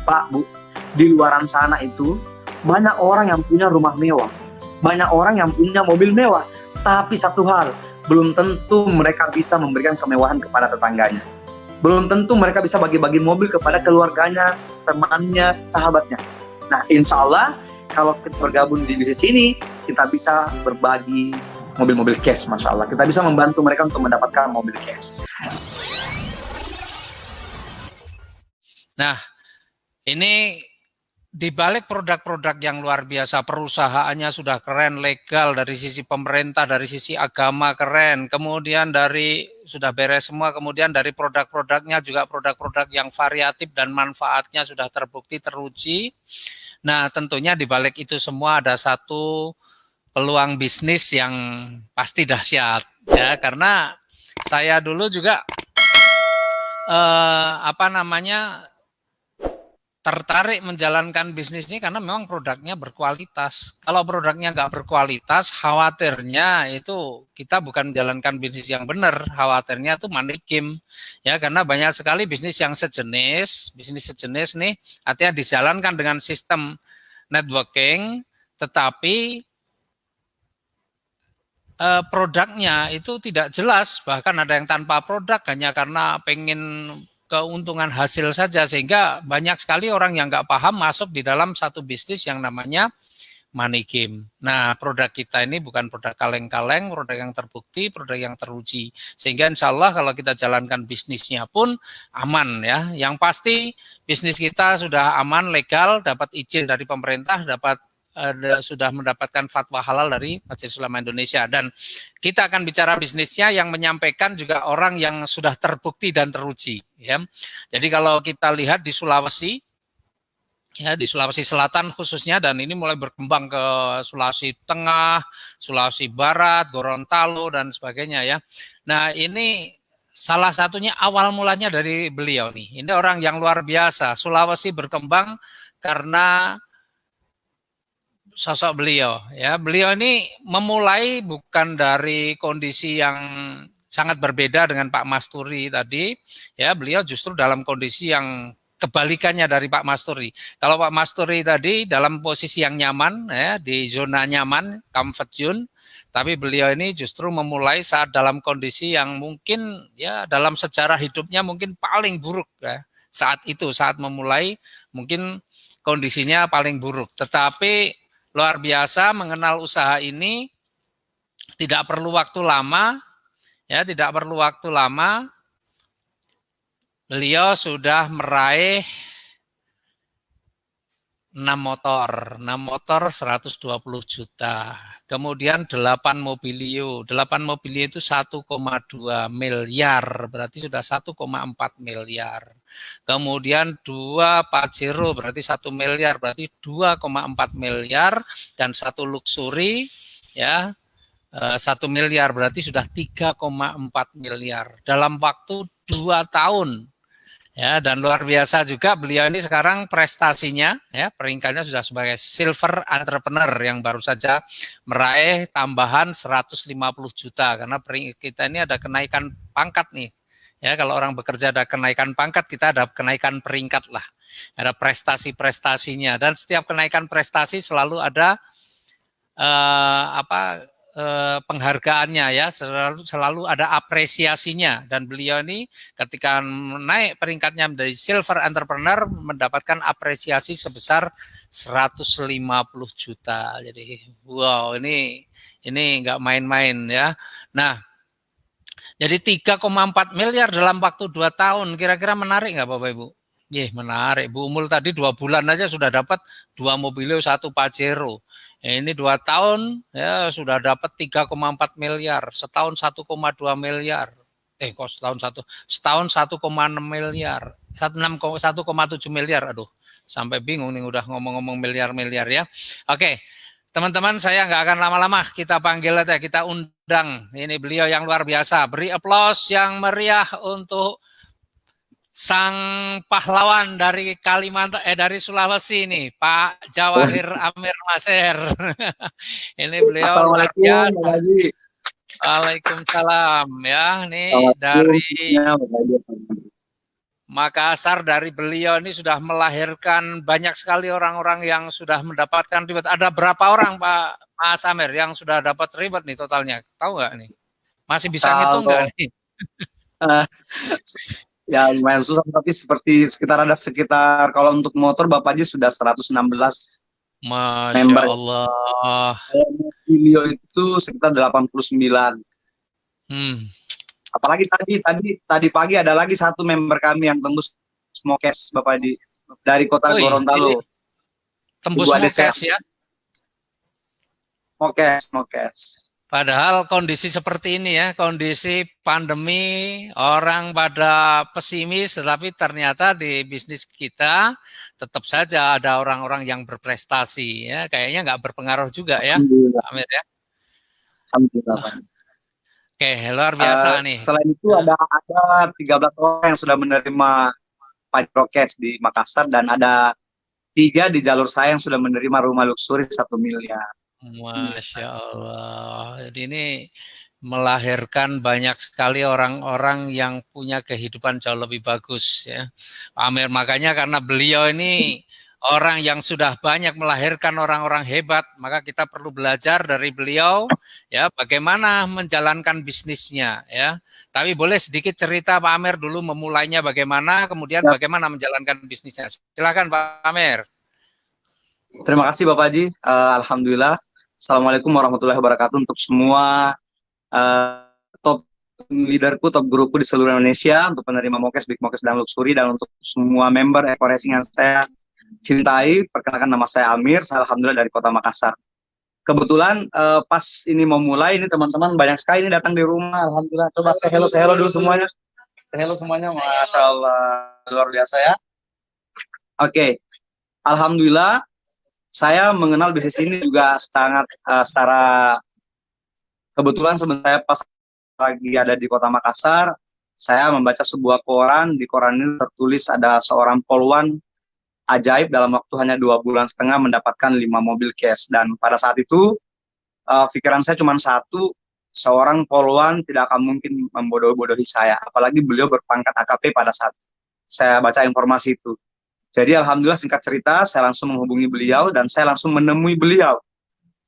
Pak, Bu, di luaran sana itu banyak orang yang punya rumah mewah, banyak orang yang punya mobil mewah, tapi satu hal, belum tentu mereka bisa memberikan kemewahan kepada tetangganya. Belum tentu mereka bisa bagi-bagi mobil kepada keluarganya, temannya, sahabatnya. Nah, insya Allah kalau kita bergabung di bisnis ini, kita bisa berbagi mobil-mobil cash, Masya Allah. Kita bisa membantu mereka untuk mendapatkan mobil cash. Nah, ini di balik produk-produk yang luar biasa, perusahaannya sudah keren, legal dari sisi pemerintah, dari sisi agama keren, kemudian dari sudah beres semua, kemudian dari produk-produknya juga produk-produk yang variatif dan manfaatnya sudah terbukti, teruji. Nah, tentunya di balik itu semua ada satu peluang bisnis yang pasti dahsyat, ya, karena saya dulu juga tertarik menjalankan bisnis ini karena memang produknya berkualitas. Kalau produknya nggak berkualitas, khawatirnya itu kita bukan menjalankan bisnis yang benar, khawatirnya itu money game. Ya, karena banyak sekali bisnis yang sejenis nih, artinya dijalankan dengan sistem networking, tetapi produknya itu tidak jelas, bahkan ada yang tanpa produk hanya karena pengen keuntungan hasil saja, sehingga banyak sekali orang yang nggak paham masuk di dalam satu bisnis yang namanya money game. Nah, produk kita ini bukan produk kaleng-kaleng, produk yang terbukti, produk yang teruji. Sehingga insya Allah kalau kita jalankan bisnisnya pun aman ya. Yang pasti bisnis kita sudah aman, legal, dapat izin dari pemerintah, sudah mendapatkan fatwa halal dari Majelis Ulama Indonesia, dan kita akan bicara bisnisnya yang menyampaikan juga orang yang sudah terbukti dan teruji ya. Jadi kalau kita lihat di Sulawesi ya, di Sulawesi Selatan khususnya, dan ini mulai berkembang ke Sulawesi Tengah, Sulawesi Barat, Gorontalo dan sebagainya ya. Nah, ini salah satunya awal mulanya dari beliau nih. Ini orang yang luar biasa. Sulawesi berkembang karena sosok beliau ya. Beliau ini memulai bukan dari kondisi yang sangat berbeda dengan Pak Masturi tadi ya. Beliau justru dalam kondisi yang kebalikannya dari Pak Masturi. Kalau Pak Masturi tadi dalam posisi yang nyaman ya, di zona nyaman, comfort zone, tapi beliau ini justru memulai saat dalam kondisi yang mungkin ya dalam sejarah hidupnya mungkin paling buruk ya. Saat itu, saat memulai mungkin kondisinya paling buruk, tetapi luar biasa mengenal usaha ini, tidak perlu waktu lama, ya, tidak perlu waktu lama, beliau sudah meraih 6 motor 120 juta, kemudian 8 mobilio itu 1,2 miliar, berarti sudah 1,4 miliar. Kemudian 2 Pajero berarti 1 miliar, berarti 2,4 miliar, dan 1 luxury ya 1 miliar, berarti sudah 3,4 miliar dalam waktu 2 tahun. Ya, dan luar biasa juga beliau ini sekarang prestasinya ya, peringkatnya sudah sebagai silver entrepreneur yang baru saja meraih tambahan 150 juta, karena kita ini ada kenaikan pangkat nih. Ya, kalau orang bekerja ada kenaikan pangkat, kita ada kenaikan peringkat lah. Ada prestasi-prestasinya, dan setiap kenaikan prestasi selalu ada penghargaannya ya, selalu ada apresiasinya, dan beliau ini ketika naik peringkatnya menjadi silver entrepreneur mendapatkan apresiasi sebesar 150 juta. Jadi wow, ini nggak main-main ya. Nah, jadi 3,4 miliar dalam waktu 2 tahun, kira-kira menarik nggak Bapak Ibu? Menarik. Bu Umul tadi 2 bulan aja sudah dapat 2 mobilio, 1 Pajero. Ini 2 tahun ya sudah dapat 3,4 miliar, setahun 1,2 miliar. Kok setahun 1,6 miliar, 1,7 miliar. Aduh, sampai bingung nih udah ngomong-ngomong miliar-miliar ya. Oke, teman-teman, saya nggak akan lama-lama, kita panggil aja, kita undang ini beliau yang luar biasa. Beri aplaus yang meriah untuk sang pahlawan dari Kalimantan, dari Sulawesi ini, Pak Jawahir Amir Maser. Ini beliau luar biasa. Waalaikumsalam ya, nih dari Makassar dari beliau ini sudah melahirkan banyak sekali orang-orang yang sudah mendapatkan reward. Ada berapa orang Pak Mas Amir yang sudah dapat reward nih totalnya? Tahu nggak nih? Masih bisa ngitung nggak Kalau nih? eh, ya lumayan susah, tapi sekitar kalau untuk motor Bapak Haji sudah 116 Masya member. Allah. Kalau video itu sekitar 89. Hmm. Apalagi tadi pagi ada lagi satu member kami yang tembus Smokes Bapak Haji dari kota Wih, ini Gorontalo. tembus Ibu Adesnya Mokes ya. Smokes. Padahal kondisi seperti ini ya, kondisi pandemi, orang pada pesimis, tetapi ternyata di bisnis kita tetap saja ada orang-orang yang berprestasi ya. Kayaknya nggak berpengaruh juga ya, Alhamdulillah. Amir ya. Alhamdulillah. Oh, oke, luar biasa nih. Selain itu ada 13 orang yang sudah menerima pajak prokes di Makassar, dan ada 3 di jalur saya yang sudah menerima rumah luxury 1 miliar. Masya Allah. Jadi ini melahirkan banyak sekali orang-orang yang punya kehidupan jauh lebih bagus ya. Amir, makanya karena beliau ini orang yang sudah banyak melahirkan orang-orang hebat, maka kita perlu belajar dari beliau ya bagaimana menjalankan bisnisnya ya. Tapi boleh sedikit cerita Pak Amir dulu memulainya bagaimana, kemudian Ya, bagaimana menjalankan bisnisnya. Silakan Pak Amir. terima kasih Bapak Haji. Alhamdulillah. Assalamualaikum warahmatullahi wabarakatuh untuk semua top leaderku, top grupku di seluruh Indonesia, untuk penerima Mokes, Big Mokes, dan Luxury, dan untuk semua member Eco Racing yang saya cintai. Perkenalkan, nama saya Amir, saya alhamdulillah dari kota Makassar. Kebetulan pas ini mau mulai, ini teman-teman banyak sekali ini datang di rumah, alhamdulillah. Coba say hello dulu semuanya. Say hello semuanya, Masya Allah, luar biasa ya. Oke, alhamdulillah saya mengenal bisnis ini juga sangat secara kebetulan. Sebenarnya pas lagi ada di kota Makassar, saya membaca sebuah koran. Di koran ini tertulis ada seorang polwan ajaib dalam waktu hanya 2,5 bulan mendapatkan 5 mobil cash. Dan pada saat itu pikiran saya cuma satu, seorang polwan tidak akan mungkin membodoh-bodohi saya, apalagi beliau berpangkat AKP pada saat saya baca informasi itu. Jadi alhamdulillah, singkat cerita, saya langsung menghubungi beliau dan saya langsung menemui beliau.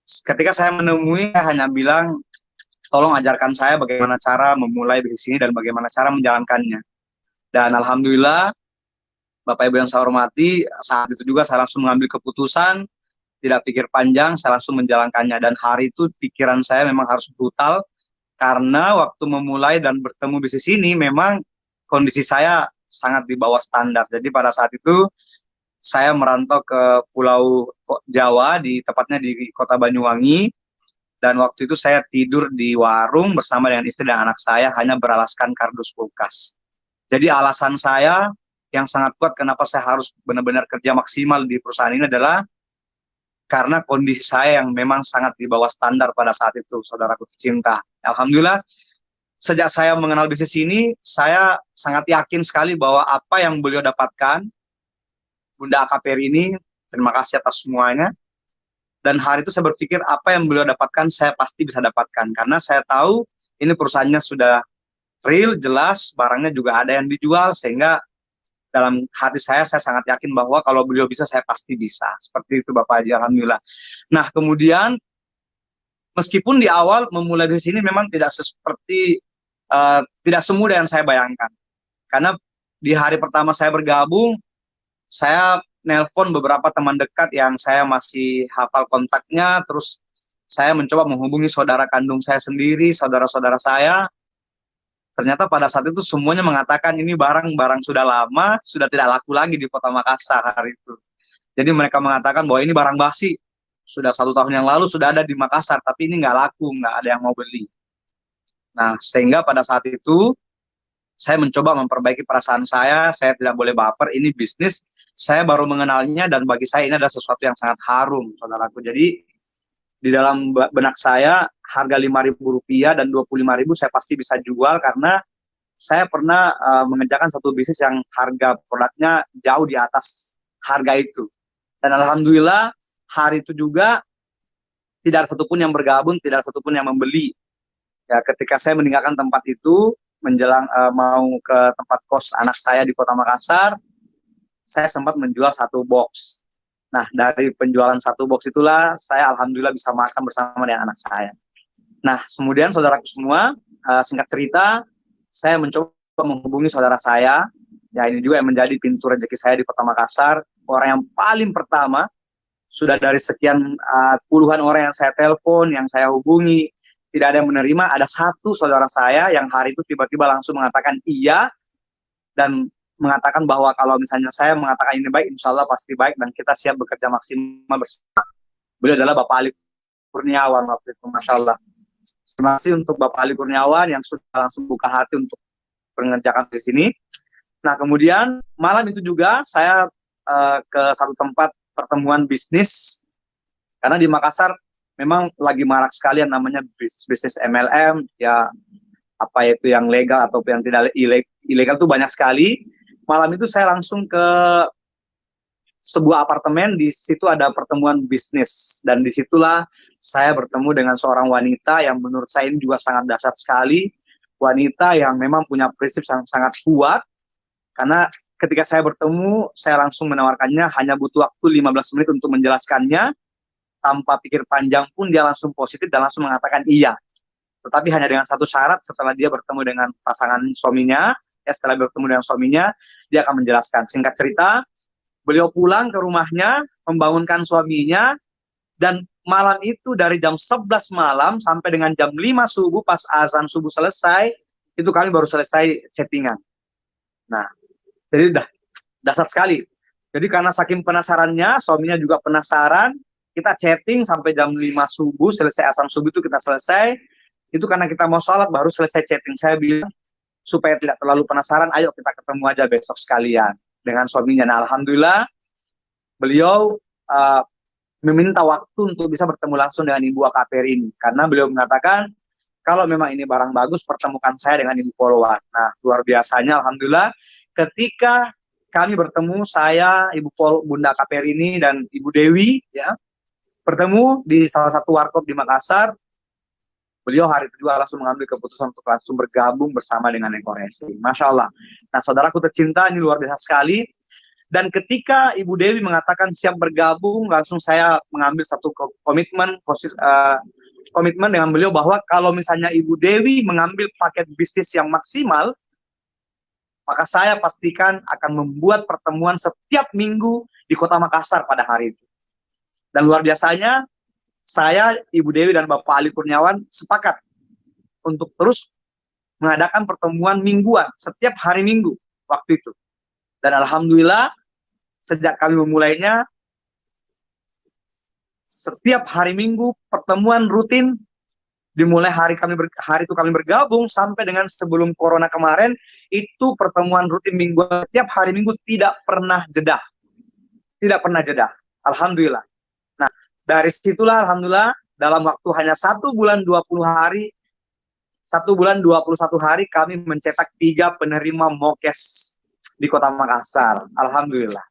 Ketika saya menemui, saya hanya bilang, tolong ajarkan saya bagaimana cara memulai bisnis ini dan bagaimana cara menjalankannya. Dan alhamdulillah, Bapak Ibu yang saya hormati, saat itu juga saya langsung mengambil keputusan, tidak pikir panjang, saya langsung menjalankannya. Dan hari itu pikiran saya memang harus brutal, karena waktu memulai dan bertemu bisnis ini memang kondisi saya sangat di bawah standar. Jadi pada saat itu saya merantau ke Pulau Jawa, tepatnya di Kota Banyuwangi, dan waktu itu saya tidur di warung bersama dengan istri dan anak saya, hanya beralaskan kardus kulkas. Jadi alasan saya yang sangat kuat kenapa saya harus benar-benar kerja maksimal di perusahaan ini adalah karena kondisi saya yang memang sangat di bawah standar pada saat itu, saudaraku tercinta. Alhamdulillah, sejak saya mengenal bisnis ini, saya sangat yakin sekali bahwa apa yang beliau dapatkan, Bunda AKPR ini, terima kasih atas semuanya. Dan hari itu saya berpikir apa yang beliau dapatkan, saya pasti bisa dapatkan. Karena saya tahu ini perusahaannya sudah real, jelas, barangnya juga ada yang dijual, sehingga dalam hati saya sangat yakin bahwa kalau beliau bisa, saya pasti bisa. Seperti itu Bapak Haji, alhamdulillah. Nah, kemudian meskipun di awal memulai bisnis ini memang tidak seperti tidak semudah yang saya bayangkan. Karena di hari pertama saya bergabung, saya nelpon beberapa teman dekat yang saya masih hafal kontaknya, terus saya mencoba menghubungi saudara kandung saya sendiri, saudara-saudara saya. Ternyata pada saat itu semuanya mengatakan ini barang sudah lama, sudah tidak laku lagi di kota Makassar hari itu. Jadi mereka mengatakan bahwa ini barang basi, sudah 1 tahun yang lalu sudah ada di Makassar, tapi ini nggak laku, nggak ada yang mau beli. Nah, sehingga pada saat itu saya mencoba memperbaiki perasaan saya tidak boleh baper, ini bisnis, saya baru mengenalnya dan bagi saya ini adalah sesuatu yang sangat harum, saudaraku. Jadi di dalam benak saya harga Rp5.000 dan Rp25.000 saya pasti bisa jual, karena saya pernah mengerjakan satu bisnis yang harga produknya jauh di atas harga itu. Dan alhamdulillah hari itu juga tidak ada satupun yang bergabung, tidak ada satupun yang membeli. Ya, ketika saya meninggalkan tempat itu, menjelang mau ke tempat kos anak saya di Kota Makassar, saya sempat menjual satu box. Nah, dari penjualan satu box itulah saya alhamdulillah bisa makan bersama dengan anak saya. Nah, kemudian saudaraku semua, singkat cerita, saya mencoba menghubungi saudara saya. Ya, ini juga yang menjadi pintu rezeki saya di Kota Makassar. Orang yang paling pertama, sudah dari sekian puluhan orang yang saya telepon, yang saya hubungi, tidak ada yang menerima. Ada satu saudara saya yang hari itu tiba-tiba langsung mengatakan iya, dan mengatakan bahwa kalau misalnya saya mengatakan ini baik, insya Allah pasti baik, dan kita siap bekerja maksimal bersama. Beliau adalah Bapak Ali Kurniawan waktu itu, Masya Allah. Terima kasih untuk Bapak Ali Kurniawan yang sudah langsung buka hati untuk mengerjakan di sini. Nah, kemudian malam itu juga saya ke satu tempat pertemuan bisnis, karena di Makassar memang lagi marak sekali yang namanya bisnis MLM, ya apa itu yang legal atau yang tidak ilegal itu banyak sekali. Malam itu saya langsung ke sebuah apartemen, di situ ada pertemuan bisnis, dan disitulah saya bertemu dengan seorang wanita yang menurut saya ini juga sangat dahsyat sekali, wanita yang memang punya prinsip sangat kuat, karena ketika saya bertemu, saya langsung menawarkannya, hanya butuh waktu 15 menit untuk menjelaskannya, tanpa pikir panjang pun dia langsung positif dan langsung mengatakan iya. Tetapi hanya dengan satu syarat, setelah dia bertemu dengan pasangan suaminya, setelah bertemu dengan suaminya, dia akan menjelaskan. Singkat cerita, beliau pulang ke rumahnya, membangunkan suaminya, dan malam itu dari jam 11 malam sampai dengan jam 5 subuh, pas azan subuh selesai, itu kami baru selesai chattingan. Nah, jadi dasar sekali. Jadi karena saking penasarannya, suaminya juga penasaran, kita chatting sampai jam 5 subuh, selesai azan subuh itu kita selesai. Itu karena kita mau sholat baru selesai chatting. Saya bilang supaya tidak terlalu penasaran, ayo kita ketemu aja besok sekalian dengan suaminya. Nah, alhamdulillah beliau meminta waktu untuk bisa bertemu langsung dengan Ibu AKPR ini, karena beliau mengatakan kalau memang ini barang bagus, pertemukan saya dengan Ibu Poluan. Nah, luar biasanya alhamdulillah ketika kami bertemu, saya, Bunda AKPR ini dan Ibu Dewi, ya, bertemu di salah satu warkop di Makassar. Beliau hari itu juga langsung mengambil keputusan untuk langsung bergabung bersama dengan Eko Racing. Masya Allah. Nah, saudaraku tercinta, ini luar biasa sekali. Dan ketika Ibu Dewi mengatakan siap bergabung, langsung saya mengambil satu komitmen dengan beliau bahwa kalau misalnya Ibu Dewi mengambil paket bisnis yang maksimal, maka saya pastikan akan membuat pertemuan setiap minggu di Kota Makassar pada hari itu. Dan luar biasanya, saya, Ibu Dewi, dan Bapak Ali Kurniawan sepakat untuk terus mengadakan pertemuan mingguan setiap hari Minggu waktu itu. Dan alhamdulillah sejak kami memulainya, setiap hari Minggu pertemuan rutin, dimulai hari itu kami bergabung sampai dengan sebelum corona kemarin, itu pertemuan rutin mingguan setiap hari Minggu, tidak pernah jeda. Tidak pernah jeda. Alhamdulillah. Nah, dari situlah alhamdulillah dalam waktu hanya 1 bulan 20 hari, 1 bulan 21 hari kami mencetak 3 penerima MOKES di Kota Makassar. Alhamdulillah.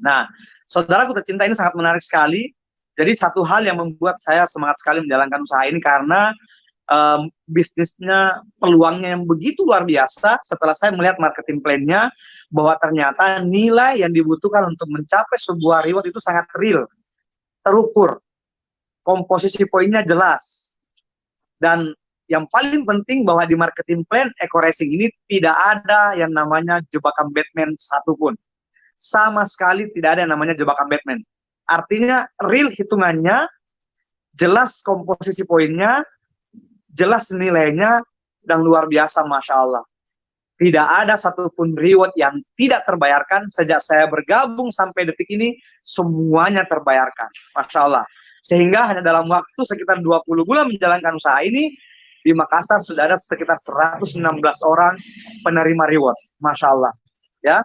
Nah, saudaraku tercinta, ini sangat menarik sekali. Jadi satu hal yang membuat saya semangat sekali menjalankan usaha ini karena bisnisnya, peluangnya yang begitu luar biasa. Setelah saya melihat marketing plan-nya, bahwa ternyata nilai yang dibutuhkan untuk mencapai sebuah reward itu sangat real, terukur, komposisi poinnya jelas, dan yang paling penting bahwa di marketing plan Eko Racing ini tidak ada yang namanya jebakan Batman satupun. Sama sekali tidak ada yang namanya jebakan Batman. Artinya real hitungannya, jelas komposisi poinnya, jelas nilainya, dan luar biasa, Masya Allah. Tidak ada satupun reward yang tidak terbayarkan. Sejak saya bergabung sampai detik ini, semuanya terbayarkan. Masya Allah. Sehingga hanya dalam waktu sekitar 20 bulan menjalankan usaha ini, di Makassar sudah ada sekitar 116 orang penerima reward. Masya Allah. Ya,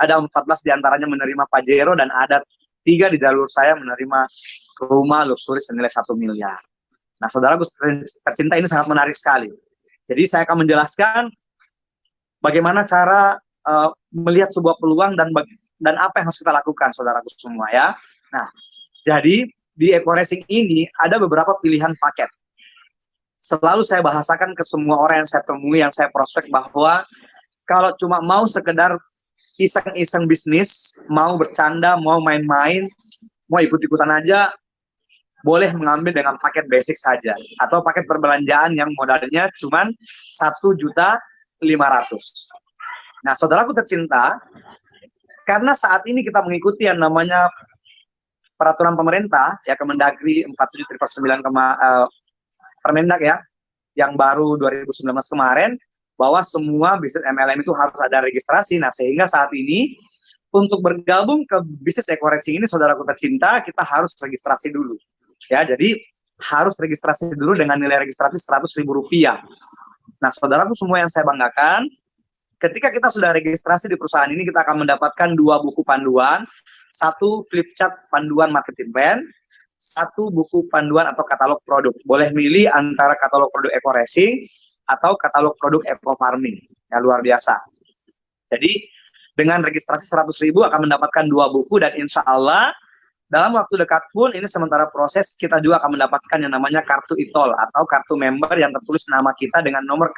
ada 14 diantaranya menerima Pajero, dan ada 3 di jalur saya menerima rumah luxury senilai 1 miliar. Nah, saudaraku tercinta, ini sangat menarik sekali. Jadi saya akan menjelaskan bagaimana cara melihat sebuah peluang dan apa yang harus kita lakukan, saudaraku semua, ya. Nah, jadi di Eko Racing ini ada beberapa pilihan paket. Selalu saya bahasakan ke semua orang yang saya temui, yang saya prospek, bahwa kalau cuma mau sekedar iseng-iseng bisnis, mau bercanda, mau main-main, mau ikut-ikutan aja, boleh mengambil dengan paket basic saja, atau paket perbelanjaan yang modalnya cuma 1.500.000. Nah, saudaraku tercinta, karena saat ini kita mengikuti yang namanya peraturan pemerintah, ya Kemendagri 47/9 Permendag ya, yang baru 2019 kemarin, bahwa semua bisnis MLM itu harus ada registrasi. Nah, sehingga saat ini untuk bergabung ke bisnis eco-racing ini, saudaraku tercinta, kita harus registrasi dulu. Ya, jadi harus registrasi dulu dengan nilai registrasi Rp100.000. Nah, saudaraku semua yang saya banggakan, ketika kita sudah registrasi di perusahaan ini, kita akan mendapatkan 2 buku panduan, 1 flip chart panduan marketing plan, 1 buku panduan atau katalog produk. Boleh milih antara katalog produk eco-racing atau katalog produk eco-farming. Ya, luar biasa. Jadi, dengan registrasi 100.000 akan mendapatkan 2 buku, dan insya Allah dalam waktu dekat pun, ini sementara proses, kita juga akan mendapatkan yang namanya kartu e-tol atau kartu member yang tertulis nama kita dengan nomor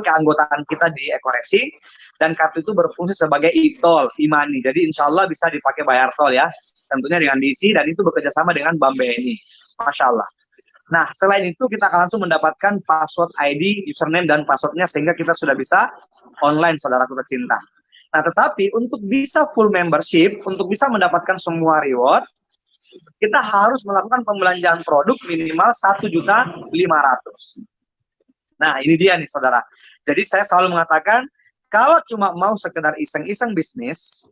keanggotaan kita di eco-racing, dan kartu itu berfungsi sebagai e-tol, e-money. Jadi insya Allah bisa dipakai bayar tol ya, tentunya dengan diisi, dan itu bekerja sama dengan Bank BNI. Masya Allah. Nah, selain itu kita akan langsung mendapatkan password ID, username, dan passwordnya, sehingga kita sudah bisa online, saudaraku tercinta. Nah, tetapi untuk bisa full membership, untuk bisa mendapatkan semua reward, kita harus melakukan pembelanjaan produk minimal 1.500.000. Nah, ini dia nih, saudara. Jadi saya selalu mengatakan, kalau cuma mau sekedar iseng-iseng bisnis,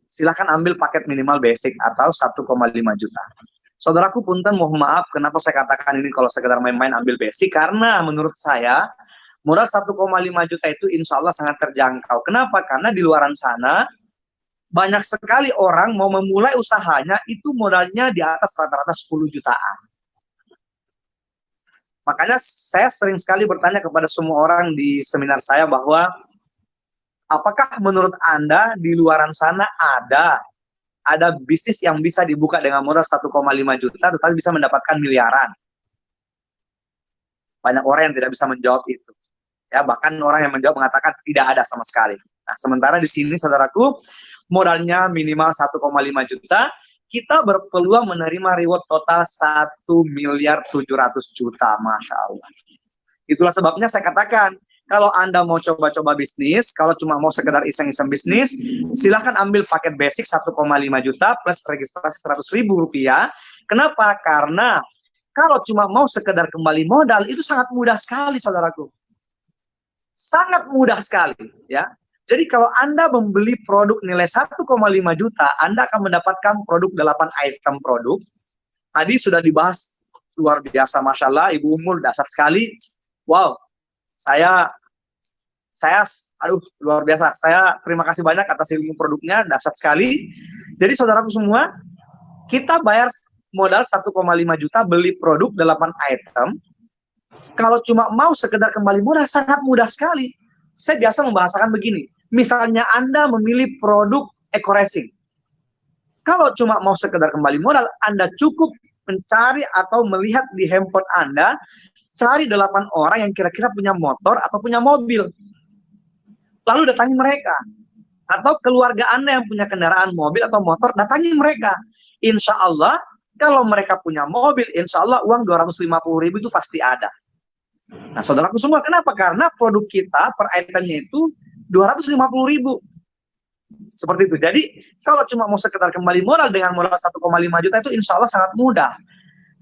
silahkan ambil paket minimal basic atau 1,5 juta. Saudaraku punten, mohon maaf kenapa saya katakan ini kalau sekedar main-main ambil basic, karena menurut saya modal 1,5 juta itu insya Allah sangat terjangkau. Kenapa? Karena di luaran sana banyak sekali orang mau memulai usahanya itu modalnya di atas rata-rata 10 jutaan. Makanya saya sering sekali bertanya kepada semua orang di seminar saya bahwa apakah menurut Anda di luaran sana ada bisnis yang bisa dibuka dengan modal 1,5 juta tetapi bisa mendapatkan miliaran? Banyak orang yang tidak bisa menjawab itu. Ya, bahkan orang yang menjawab mengatakan tidak ada sama sekali. Nah, sementara di sini saudaraku modalnya minimal 1,5 juta, kita berpeluang menerima reward total 1.700.000.000. Masya Allah. Itulah sebabnya saya katakan, kalau Anda mau coba-coba bisnis, kalau cuma mau sekedar iseng-iseng bisnis, silahkan ambil paket basic 1,5 juta plus registrasi Rp100.000. Kenapa? Karena kalau cuma mau sekedar kembali modal, itu sangat mudah sekali, saudaraku. Sangat mudah sekali, ya. Jadi kalau Anda membeli produk nilai 1,5 juta, Anda akan mendapatkan produk 8 item produk. Tadi sudah dibahas luar biasa, Masya Allah, Ibu Umul, dasar sekali. Wow, aduh, luar biasa. Saya terima kasih banyak atas ilmu produknya, dasar sekali. Jadi saudaraku semua, kita bayar modal 1,5 juta, beli produk 8 item. Kalau cuma mau sekedar kembali murah, sangat mudah sekali. Saya biasa membahasakan begini, misalnya Anda memilih produk eco-racing. Kalau cuma mau sekedar kembali modal, Anda cukup mencari atau melihat di handphone Anda, cari 8 orang yang kira-kira punya motor atau punya mobil. Lalu datangi mereka. Atau keluarga Anda yang punya kendaraan mobil atau motor, datangi mereka. Insya Allah, kalau mereka punya mobil, insya Allah uang 250.000 itu pasti ada. Nah, saudaraku semua, kenapa? Karena produk kita per itemnya itu 250.000. Seperti itu. Jadi, kalau cuma mau sekedar kembali modal dengan modal 1,5 juta itu insya Allah sangat mudah.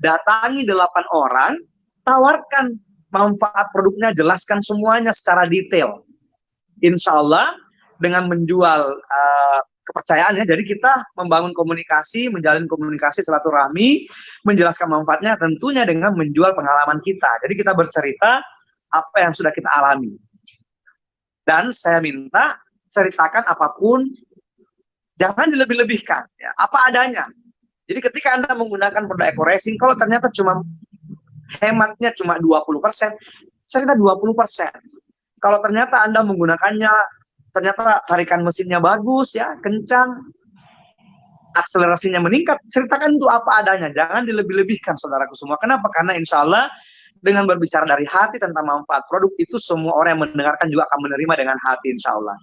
Datangi 8 orang, tawarkan manfaat produknya, jelaskan semuanya secara detail. Insya Allah, dengan menjual kepercayaan ya, jadi kita membangun komunikasi, menjalin komunikasi silaturahmi, menjelaskan manfaatnya tentunya dengan menjual pengalaman kita. Jadi kita bercerita apa yang sudah kita alami. Dan saya minta ceritakan apapun, jangan dilebih-lebihkan, ya, apa adanya. Jadi ketika Anda menggunakan produk eco-racing, kalau ternyata cuma hematnya cuma 20%, cerita 20%. Kalau ternyata Anda menggunakannya, ternyata tarikan mesinnya bagus, ya, kencang, akselerasinya meningkat, ceritakan itu apa adanya, jangan dilebih-lebihkan, saudaraku semua. Kenapa? Karena insya Allah Dengan berbicara dari hati tentang manfaat produk, itu semua orang yang mendengarkan juga akan menerima dengan hati, insya Allah.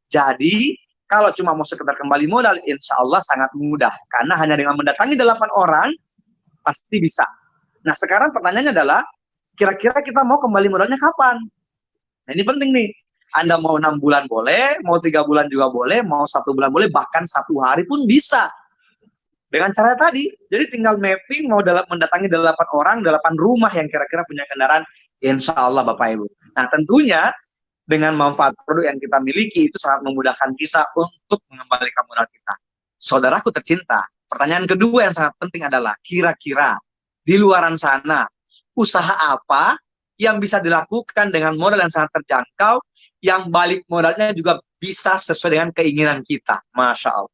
Jadi, kalau cuma mau sekedar kembali modal, insya Allah sangat mudah. Karena hanya dengan mendatangi 8 orang, pasti bisa. Nah, sekarang pertanyaannya adalah, kira-kira kita mau kembali modalnya kapan? Nah, ini penting nih. Anda mau 6 bulan boleh, mau 3 bulan juga boleh, mau 1 bulan boleh, bahkan 1 hari pun bisa. Dengan cara tadi, jadi tinggal mapping mau mendatangi 8 orang, 8 rumah yang kira-kira punya kendaraan, insya Allah Bapak Ibu. Nah tentunya dengan manfaat produk yang kita miliki itu sangat memudahkan kita untuk mengembalikan modal kita. Saudaraku tercinta, pertanyaan kedua yang sangat penting adalah kira-kira di luaran sana usaha apa yang bisa dilakukan dengan modal yang sangat terjangkau, yang balik modalnya juga bisa sesuai dengan keinginan kita. Masya Allah.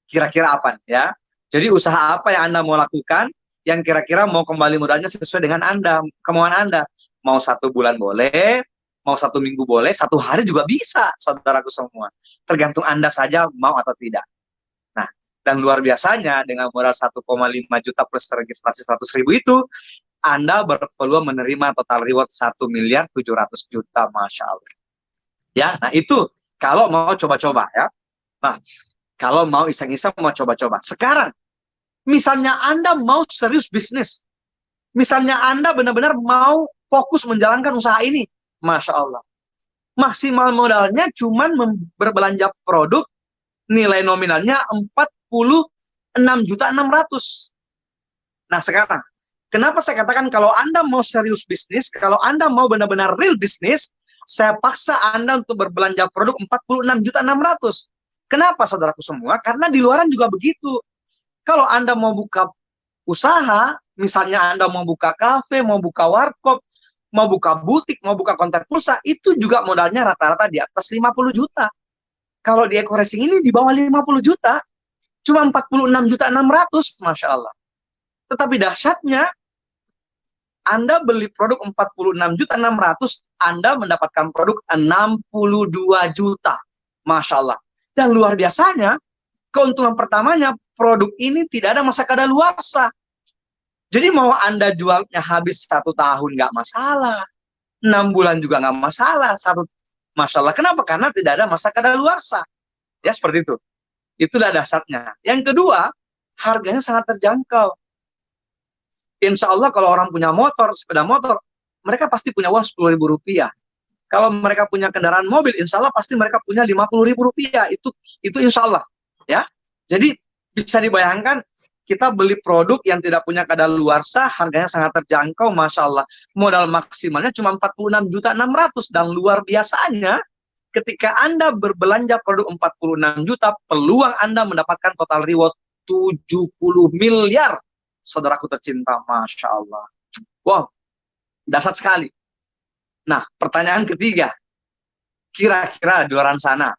Kira-kira apa ya? Jadi usaha apa yang Anda mau lakukan yang kira-kira mau kembali modalnya sesuai dengan Anda, kemauan Anda. Mau 1 bulan boleh, mau 1 minggu boleh, 1 hari juga bisa, saudaraku semua. Tergantung Anda saja mau atau tidak. Nah, dan luar biasanya dengan modal 1,5 juta plus registrasi 100.000 itu, Anda berpeluang menerima total reward 1.700.000.000, Masya Allah. Ya, nah itu kalau mau coba-coba ya. Nah, kalau mau iseng-iseng, mau coba-coba. Sekarang, misalnya Anda mau serius bisnis. Misalnya Anda benar-benar mau fokus menjalankan usaha ini. Masya Allah. Maksimal modalnya cuma berbelanja produk, nilai nominalnya 46.600.000. Nah sekarang, kenapa saya katakan kalau Anda mau serius bisnis, kalau Anda mau benar-benar real bisnis, saya paksa Anda untuk berbelanja produk 46.600.000. Kenapa saudaraku semua? Karena di luaran juga begitu. Kalau Anda mau buka usaha, misalnya Anda mau buka kafe, mau buka warkop, mau buka butik, mau buka konter pulsa, itu juga modalnya rata-rata di atas 50 juta. Kalau di Eko Racing ini di bawah 50 juta, cuma 46.600.000, Masya Allah. Tetapi dahsyatnya, Anda beli produk 46.600.000, Anda mendapatkan produk 62 juta. Masya Allah. Dan luar biasanya, keuntungan pertamanya, produk ini tidak ada masa kadaluarsa. Jadi mau Anda jualnya habis 1 tahun nggak masalah, 6 bulan juga nggak masalah, Masya Allah. Kenapa? Karena tidak ada masa kadaluarsa. Ya seperti itu. Itulah dasarnya. Yang kedua, harganya sangat terjangkau. Insya Allah kalau orang punya motor, sepeda motor, mereka pasti punya uang 10.000 rupiah. Kalau mereka punya kendaraan mobil, insya Allah pasti mereka punya 50.000 rupiah. Itu insya Allah. Ya, jadi bisa dibayangkan kita beli produk yang tidak punya kadaluarsa, harganya sangat terjangkau, Masya Allah. Modal maksimalnya cuma 46.600.000. Dan luar biasanya, ketika Anda berbelanja produk 46 juta, peluang Anda mendapatkan total reward 70 miliar. Saudaraku tercinta, Masya Allah. Wow, dahsyat sekali. Nah, pertanyaan ketiga, kira-kira di luar sana,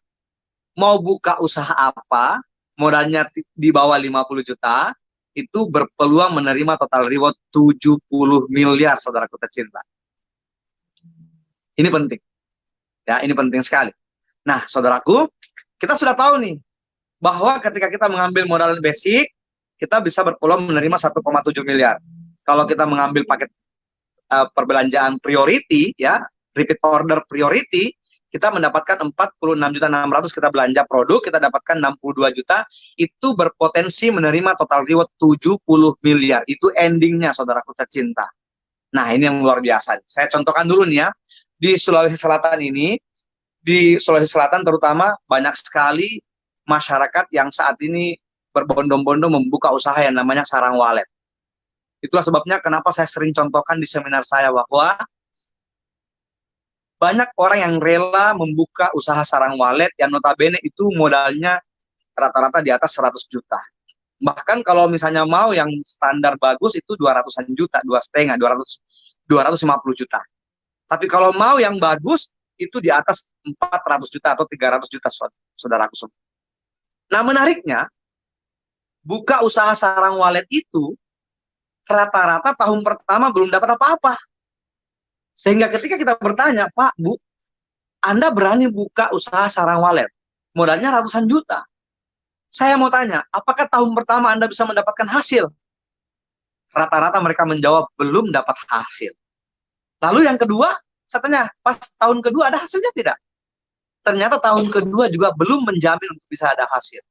mau buka usaha apa, modalnya di bawah 50 juta, itu berpeluang menerima total reward 70 miliar, saudaraku tercinta. Ini penting. Ya, ini penting sekali. Nah, saudaraku, kita sudah tahu nih, bahwa ketika kita mengambil modal basic, kita bisa berpeluang menerima 1,7 miliar. Kalau kita mengambil paket perbelanjaan priority, ya, repeat order priority, kita mendapatkan 46.600.000, kita belanja produk, kita dapatkan 62 juta, itu berpotensi menerima total reward 70 miliar. Itu endingnya, saudaraku tercinta. Nah, ini yang luar biasa. Saya contohkan dulu nih ya, di Sulawesi Selatan ini, di Sulawesi Selatan terutama, banyak sekali masyarakat yang saat ini berbondong-bondong membuka usaha yang namanya sarang walet. Itulah sebabnya kenapa saya sering contohkan di seminar saya bahwa banyak orang yang rela membuka usaha sarang walet yang notabene itu modalnya rata-rata di atas 100 juta. Bahkan kalau misalnya mau yang standar bagus itu 200-an juta, 2,5, 250 juta. Tapi kalau mau yang bagus itu di atas 400 juta atau 300 juta, saudaraku semua. Nah, menariknya, buka usaha sarang walet itu rata-rata tahun pertama belum dapat apa-apa. Sehingga ketika kita bertanya, Pak, Bu, Anda berani buka usaha sarang walet, modalnya ratusan juta. Saya mau tanya, apakah tahun pertama Anda bisa mendapatkan hasil? Rata-rata mereka menjawab belum dapat hasil. Lalu yang kedua, saya tanya, pas tahun kedua ada hasilnya tidak? Ternyata tahun kedua juga belum menjamin untuk bisa ada hasil.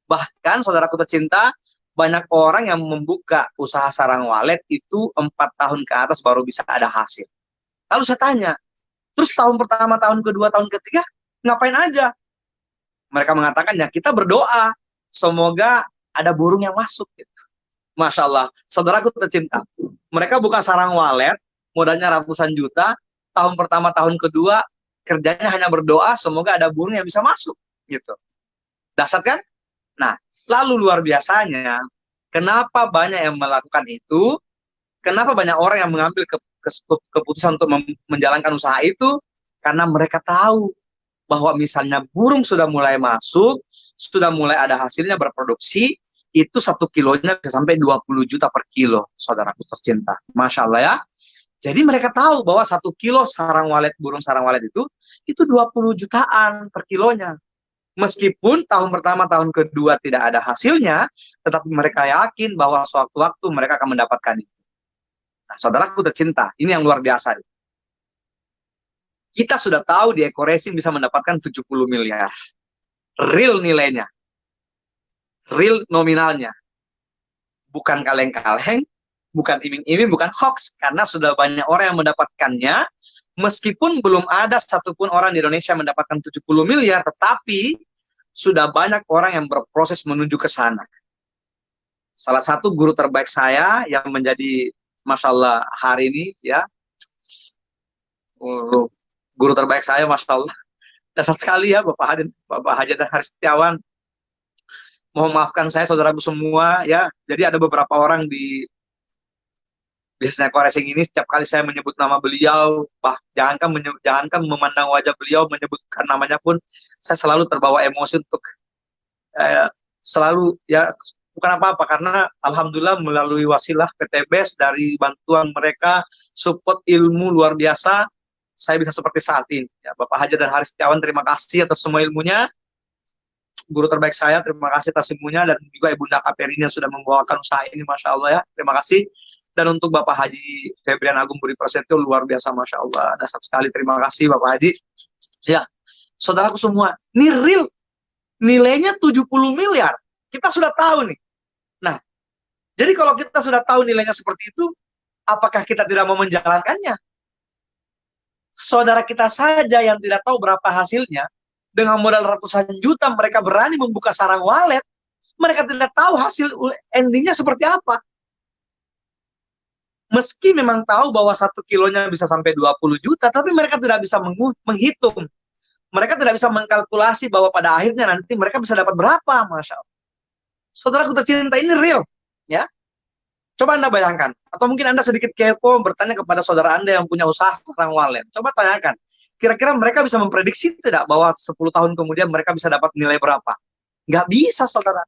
Bahkan saudaraku tercinta, banyak orang yang membuka usaha sarang walet itu 4 tahun ke atas baru bisa ada hasil. Lalu saya tanya, terus tahun pertama, tahun kedua, tahun ketiga, ngapain aja? Mereka mengatakan, ya kita berdoa, semoga ada burung yang masuk. Gitu. Masya Allah, saudaraku tercinta. Mereka buka sarang walet, modalnya ratusan juta, tahun pertama, tahun kedua, kerjanya hanya berdoa, semoga ada burung yang bisa masuk. Gitu. Dahsyat kan? Nah, lalu luar biasanya, kenapa banyak yang melakukan itu? Kenapa banyak orang yang mengambil keputusan untuk menjalankan usaha itu? Karena mereka tahu bahwa misalnya burung sudah mulai masuk, sudah mulai ada hasilnya berproduksi, itu 1 kilonya bisa sampai 20 juta per kilo, saudaraku tercinta. Masya Allah ya. Jadi mereka tahu bahwa 1 kilo sarang walet, burung sarang walet itu 20 jutaan per kilonya. Meskipun tahun pertama, tahun kedua tidak ada hasilnya, tetapi mereka yakin bahwa suatu waktu mereka akan mendapatkan itu. Nah, saudaraku tercinta, ini yang luar biasa. Kita sudah tahu di Eko Racing bisa mendapatkan 70 miliar. Real nilainya. Real nominalnya. Bukan kaleng-kaleng, bukan iming-iming, bukan hoax. Karena sudah banyak orang yang mendapatkannya, meskipun belum ada satupun orang di Indonesia mendapatkan 70 miliar, tetapi sudah banyak orang yang berproses menuju ke sana. Salah satu guru terbaik saya yang menjadi, Masya Allah, hari ini, ya, guru terbaik saya, Masya Allah, dasar sekali ya, Bapak Haji dan Haris Setiawan. Mohon maafkan saya, saudaraku semua, ya. Jadi ada beberapa orang di bisnis Eko Racing ini, setiap kali saya menyebut nama beliau, jangankan memandang wajah beliau, menyebutkan namanya pun, saya selalu terbawa emosi untuk selalu, ya, bukan apa-apa, karena Alhamdulillah melalui wasilah PTBS, dari bantuan mereka, support ilmu luar biasa, saya bisa seperti saat ini. Ya, Bapak Haji dan Haris Setiawan, terima kasih atas semua ilmunya. Guru terbaik saya, terima kasih atas ilmunya, dan juga Ibunda Kaperini yang sudah membawakan usaha ini, Masya Allah ya, terima kasih. Dan untuk Bapak Haji Febrian Agung Budi Prasetyo, luar biasa, Masya Allah. Dasar sekali, terima kasih Bapak Haji. Ya, saudaraku semua, ini real. Nilainya 70 miliar. Kita sudah tahu nih. Nah, jadi kalau kita sudah tahu nilainya seperti itu, apakah kita tidak mau menjalankannya? Saudara kita saja yang tidak tahu berapa hasilnya, dengan modal ratusan juta, mereka berani membuka sarang walet, mereka tidak tahu hasil endingnya seperti apa. Meski memang tahu bahwa 1 kilonya bisa sampai 20 juta, tapi mereka tidak bisa menghitung. Mereka tidak bisa mengkalkulasi bahwa pada akhirnya nanti mereka bisa dapat berapa, Masya Allah. Saudaraku tercinta, ini real. Ya, coba Anda bayangkan. Atau mungkin Anda sedikit kepo bertanya kepada saudara Anda yang punya usaha sarang walet. Coba tanyakan. Kira-kira mereka bisa memprediksi tidak bahwa 10 tahun kemudian mereka bisa dapat nilai berapa? Nggak bisa, saudara.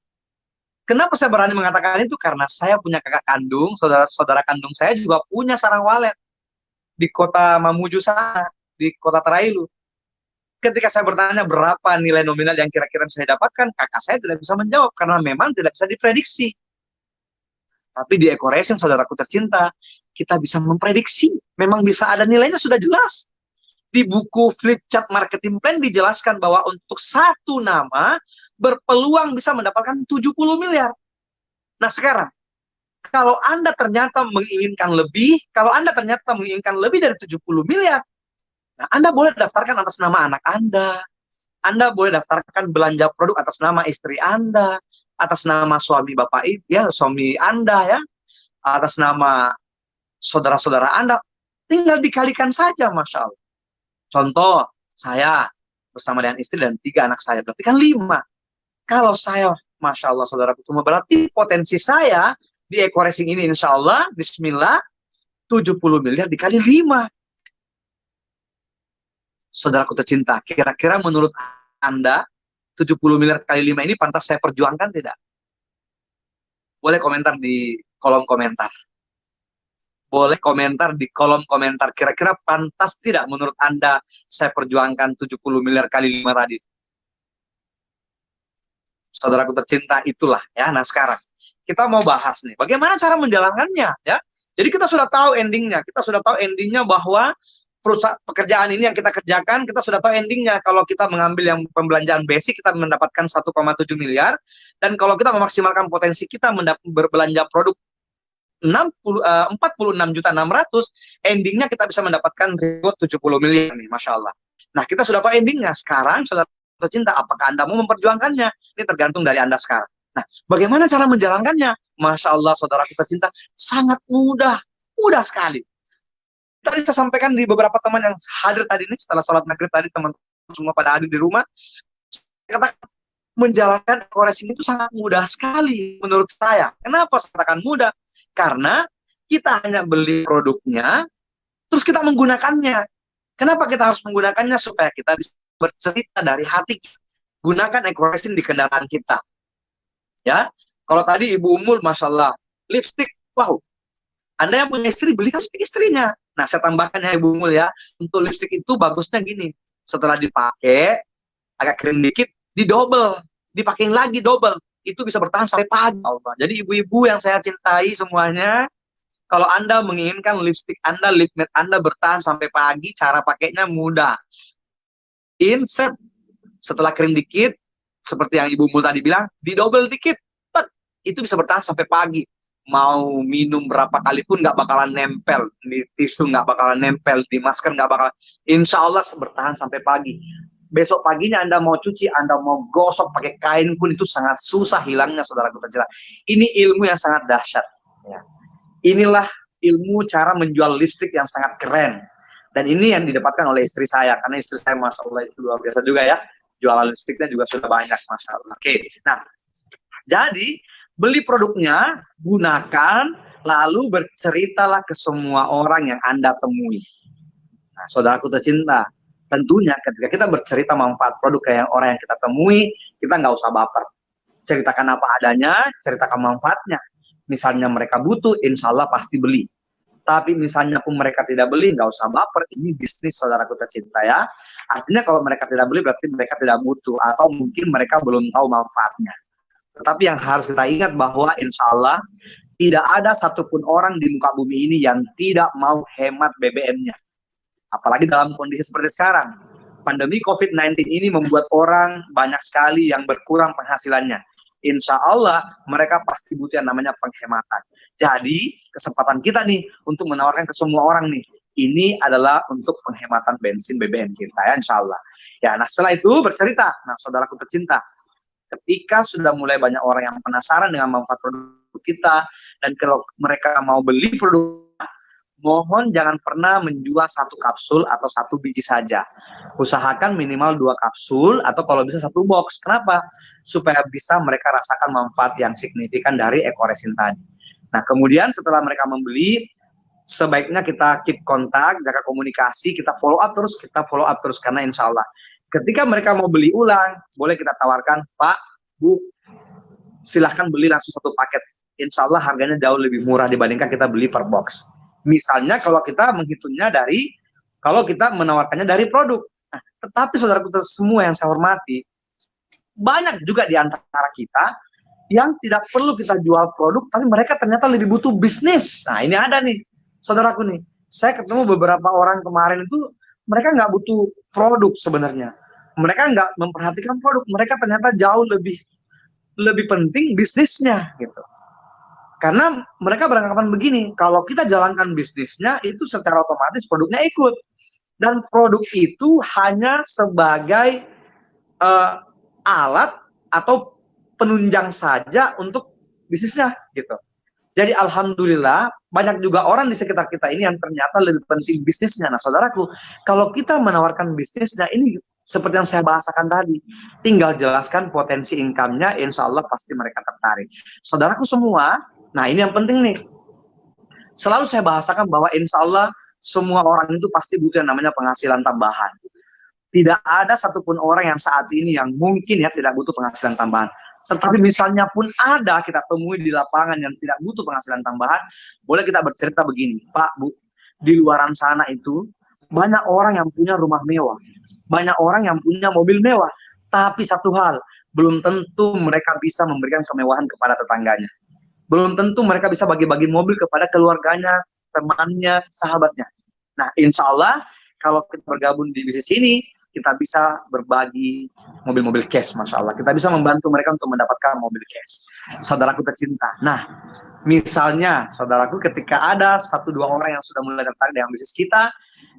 Kenapa saya berani mengatakan itu? Karena saya punya kakak kandung, saudara kandung saya juga punya sarang walet di kota Mamuju sana, di kota Terailu. Ketika saya bertanya berapa nilai nominal yang kira-kira bisa saya dapatkan, kakak saya tidak bisa menjawab karena memang tidak bisa diprediksi. Tapi di Eko Racing, saudaraku tercinta, kita bisa memprediksi. Memang bisa ada nilainya, sudah jelas. Di buku Flip Chart Marketing Plan dijelaskan bahwa untuk satu nama berpeluang bisa mendapatkan 70 miliar. Nah sekarang, kalau Anda ternyata menginginkan lebih, dari 70 miliar, nah Anda boleh daftarkan atas nama anak Anda boleh daftarkan belanja produk atas nama istri Anda, atas nama suami Bapak Ibu, ya, suami Anda, ya, atas nama saudara-saudara Anda, tinggal dikalikan saja, Masya Allah. Contoh, saya bersama dengan istri dan 3 anak saya, berarti kan 5. Kalau saya, Masya Allah, saudaraku semua, berarti potensi saya di Eko Racing ini, insya Allah, bismillah, 70 miliar dikali 5. Saudaraku tercinta, kira-kira menurut Anda, 70 miliar kali 5 ini pantas saya perjuangkan tidak? Boleh komentar di kolom komentar. Boleh komentar di kolom komentar. Kira-kira pantas tidak menurut Anda saya perjuangkan 70 miliar kali 5 tadi? Saudaraku tercinta, itulah ya. Nah sekarang kita mau bahas nih, bagaimana cara menjalankannya ya. Jadi kita sudah tahu endingnya, bahwa pekerjaan ini yang kita kerjakan, kita sudah tahu endingnya. Kalau kita mengambil yang pembelanjaan basic, kita mendapatkan 1,7 miliar, dan kalau kita memaksimalkan potensi kita berbelanja produk 46.600.000, endingnya kita bisa mendapatkan reward 70 miliar nih, Masya Allah. Nah, kita sudah tahu endingnya. Sekarang, saudara tercinta, apakah Anda mau memperjuangkannya? Ini tergantung dari Anda sekarang. Nah, bagaimana cara menjalankannya? Masya Allah, saudara kita cinta, sangat mudah sekali. Tadi saya sampaikan di beberapa teman yang hadir tadi ini, setelah sholat maghrib tadi, teman-teman semua pada hadir di rumah, katakan menjalankan koreksi itu sangat mudah sekali menurut saya. Kenapa saya katakan mudah? Karena kita hanya beli produknya, terus kita menggunakannya. Kenapa kita harus menggunakannya? Supaya kita bisa bercerita dari hati. Gunakan ekoresin di kendaraan kita. Ya, kalau tadi Ibu Umul, Masya Allah, lipstick, wow. Anda yang punya istri, beli lipstick istrinya. Nah, saya tambahkan ya Ibu Umul ya, untuk lipstick itu bagusnya gini, setelah dipakai, agak kering dikit, dipakein lagi double. Itu bisa bertahan sampai pagi. Jadi ibu-ibu yang saya cintai semuanya, kalau Anda menginginkan lipstick Anda, lip matte Anda bertahan sampai pagi, cara pakainya mudah. Insert, setelah kering dikit, seperti yang Ibu Mul tadi bilang, di double dikit, itu bisa bertahan sampai pagi. Mau minum berapa kali pun nggak bakalan nempel, di tisu nggak bakalan nempel, di masker nggak bakalan. Insya Allah bertahan sampai pagi. Besok paginya Anda mau cuci, Anda mau gosok pakai kain pun itu sangat susah hilangnya, saudaraku tercinta. Ini ilmu yang sangat dahsyat. Ya. Inilah ilmu cara menjual lipstick yang sangat keren. Dan ini yang didapatkan oleh istri saya, karena istri saya Masya Allah itu luar biasa juga ya. Jualan lipsticknya juga sudah banyak, Masya Allah. Oke, nah, jadi beli produknya, gunakan, lalu berceritalah ke semua orang yang Anda temui. Nah, saudaraku tercinta, tentunya ketika kita bercerita manfaat produk kayak orang yang kita temui, kita nggak usah baper. Ceritakan apa adanya, ceritakan manfaatnya. Misalnya mereka butuh, insya Allah pasti beli. Tapi misalnya pun mereka tidak beli, nggak usah baper. Ini bisnis, saudaraku tercinta ya. Artinya kalau mereka tidak beli, berarti mereka tidak butuh. Atau mungkin mereka belum tahu manfaatnya. Tetapi yang harus kita ingat bahwa insya Allah tidak ada satupun orang di muka bumi ini yang tidak mau hemat BBM-nya. Apalagi dalam kondisi seperti sekarang. Pandemi COVID-19 ini membuat orang banyak sekali yang berkurang penghasilannya. Insya Allah mereka pasti butuh yang namanya penghematan. Jadi kesempatan kita nih untuk menawarkan ke semua orang nih. Ini adalah untuk penghematan bensin BBM kita ya, insya Allah. Ya, nah setelah itu bercerita. Nah, saudaraku tercinta, ketika sudah mulai banyak orang yang penasaran dengan manfaat produk kita, dan kalau mereka mau beli produk, mohon jangan pernah menjual satu kapsul atau satu biji saja. Usahakan minimal 2 kapsul atau kalau bisa 1 box. Kenapa? Supaya bisa mereka rasakan manfaat yang signifikan dari ekoresin tadi. Nah, kemudian setelah mereka membeli, sebaiknya kita keep kontak, jaga komunikasi, kita follow up terus, karena insya Allah ketika mereka mau beli ulang, boleh kita tawarkan, Pak, Bu, silahkan beli langsung 1 paket. Insya Allah harganya jauh lebih murah dibandingkan kita beli per box. Misalnya kalau kita menghitungnya kalau kita menawarkannya dari produk. Nah, tetapi saudaraku semua yang saya hormati, banyak juga di antara kita yang tidak perlu kita jual produk, tapi mereka ternyata lebih butuh bisnis. Nah, ini ada nih, saudaraku nih. Saya ketemu beberapa orang kemarin itu, mereka nggak butuh produk sebenarnya. Mereka nggak memperhatikan produk. Mereka ternyata jauh lebih penting bisnisnya gitu. Karena mereka beranggapan begini, kalau kita jalankan bisnisnya itu secara otomatis produknya ikut. Dan produk itu hanya sebagai alat atau penunjang saja untuk bisnisnya gitu. Jadi alhamdulillah banyak juga orang di sekitar kita ini yang ternyata lebih penting bisnisnya. Nah saudaraku, kalau kita menawarkan bisnisnya ini seperti yang saya bahasakan tadi, tinggal jelaskan potensi income-nya, insya Allah pasti mereka tertarik. Saudaraku semua, nah ini yang penting nih. Selalu saya bahasakan bahwa insya Allah semua orang itu pasti butuh yang namanya penghasilan tambahan. Tidak ada satupun orang yang saat ini yang mungkin ya tidak butuh penghasilan tambahan. Tetapi misalnya pun ada kita temui di lapangan yang tidak butuh penghasilan tambahan, boleh kita bercerita begini, Pak, Bu, di luaran sana itu banyak orang yang punya rumah mewah, banyak orang yang punya mobil mewah, tapi satu hal, belum tentu mereka bisa memberikan kemewahan kepada tetangganya. belum tentu mereka bisa bagi-bagi mobil kepada keluarganya, temannya, sahabatnya. Nah, insya Allah kalau kita bergabung di bisnis ini, kita bisa berbagi mobil-mobil cash, Masya Allah. Kita bisa membantu mereka untuk mendapatkan mobil cash. Saudaraku tercinta. Nah, misalnya, saudaraku, ketika ada 1-2 orang yang sudah mulai tertarik dengan bisnis kita,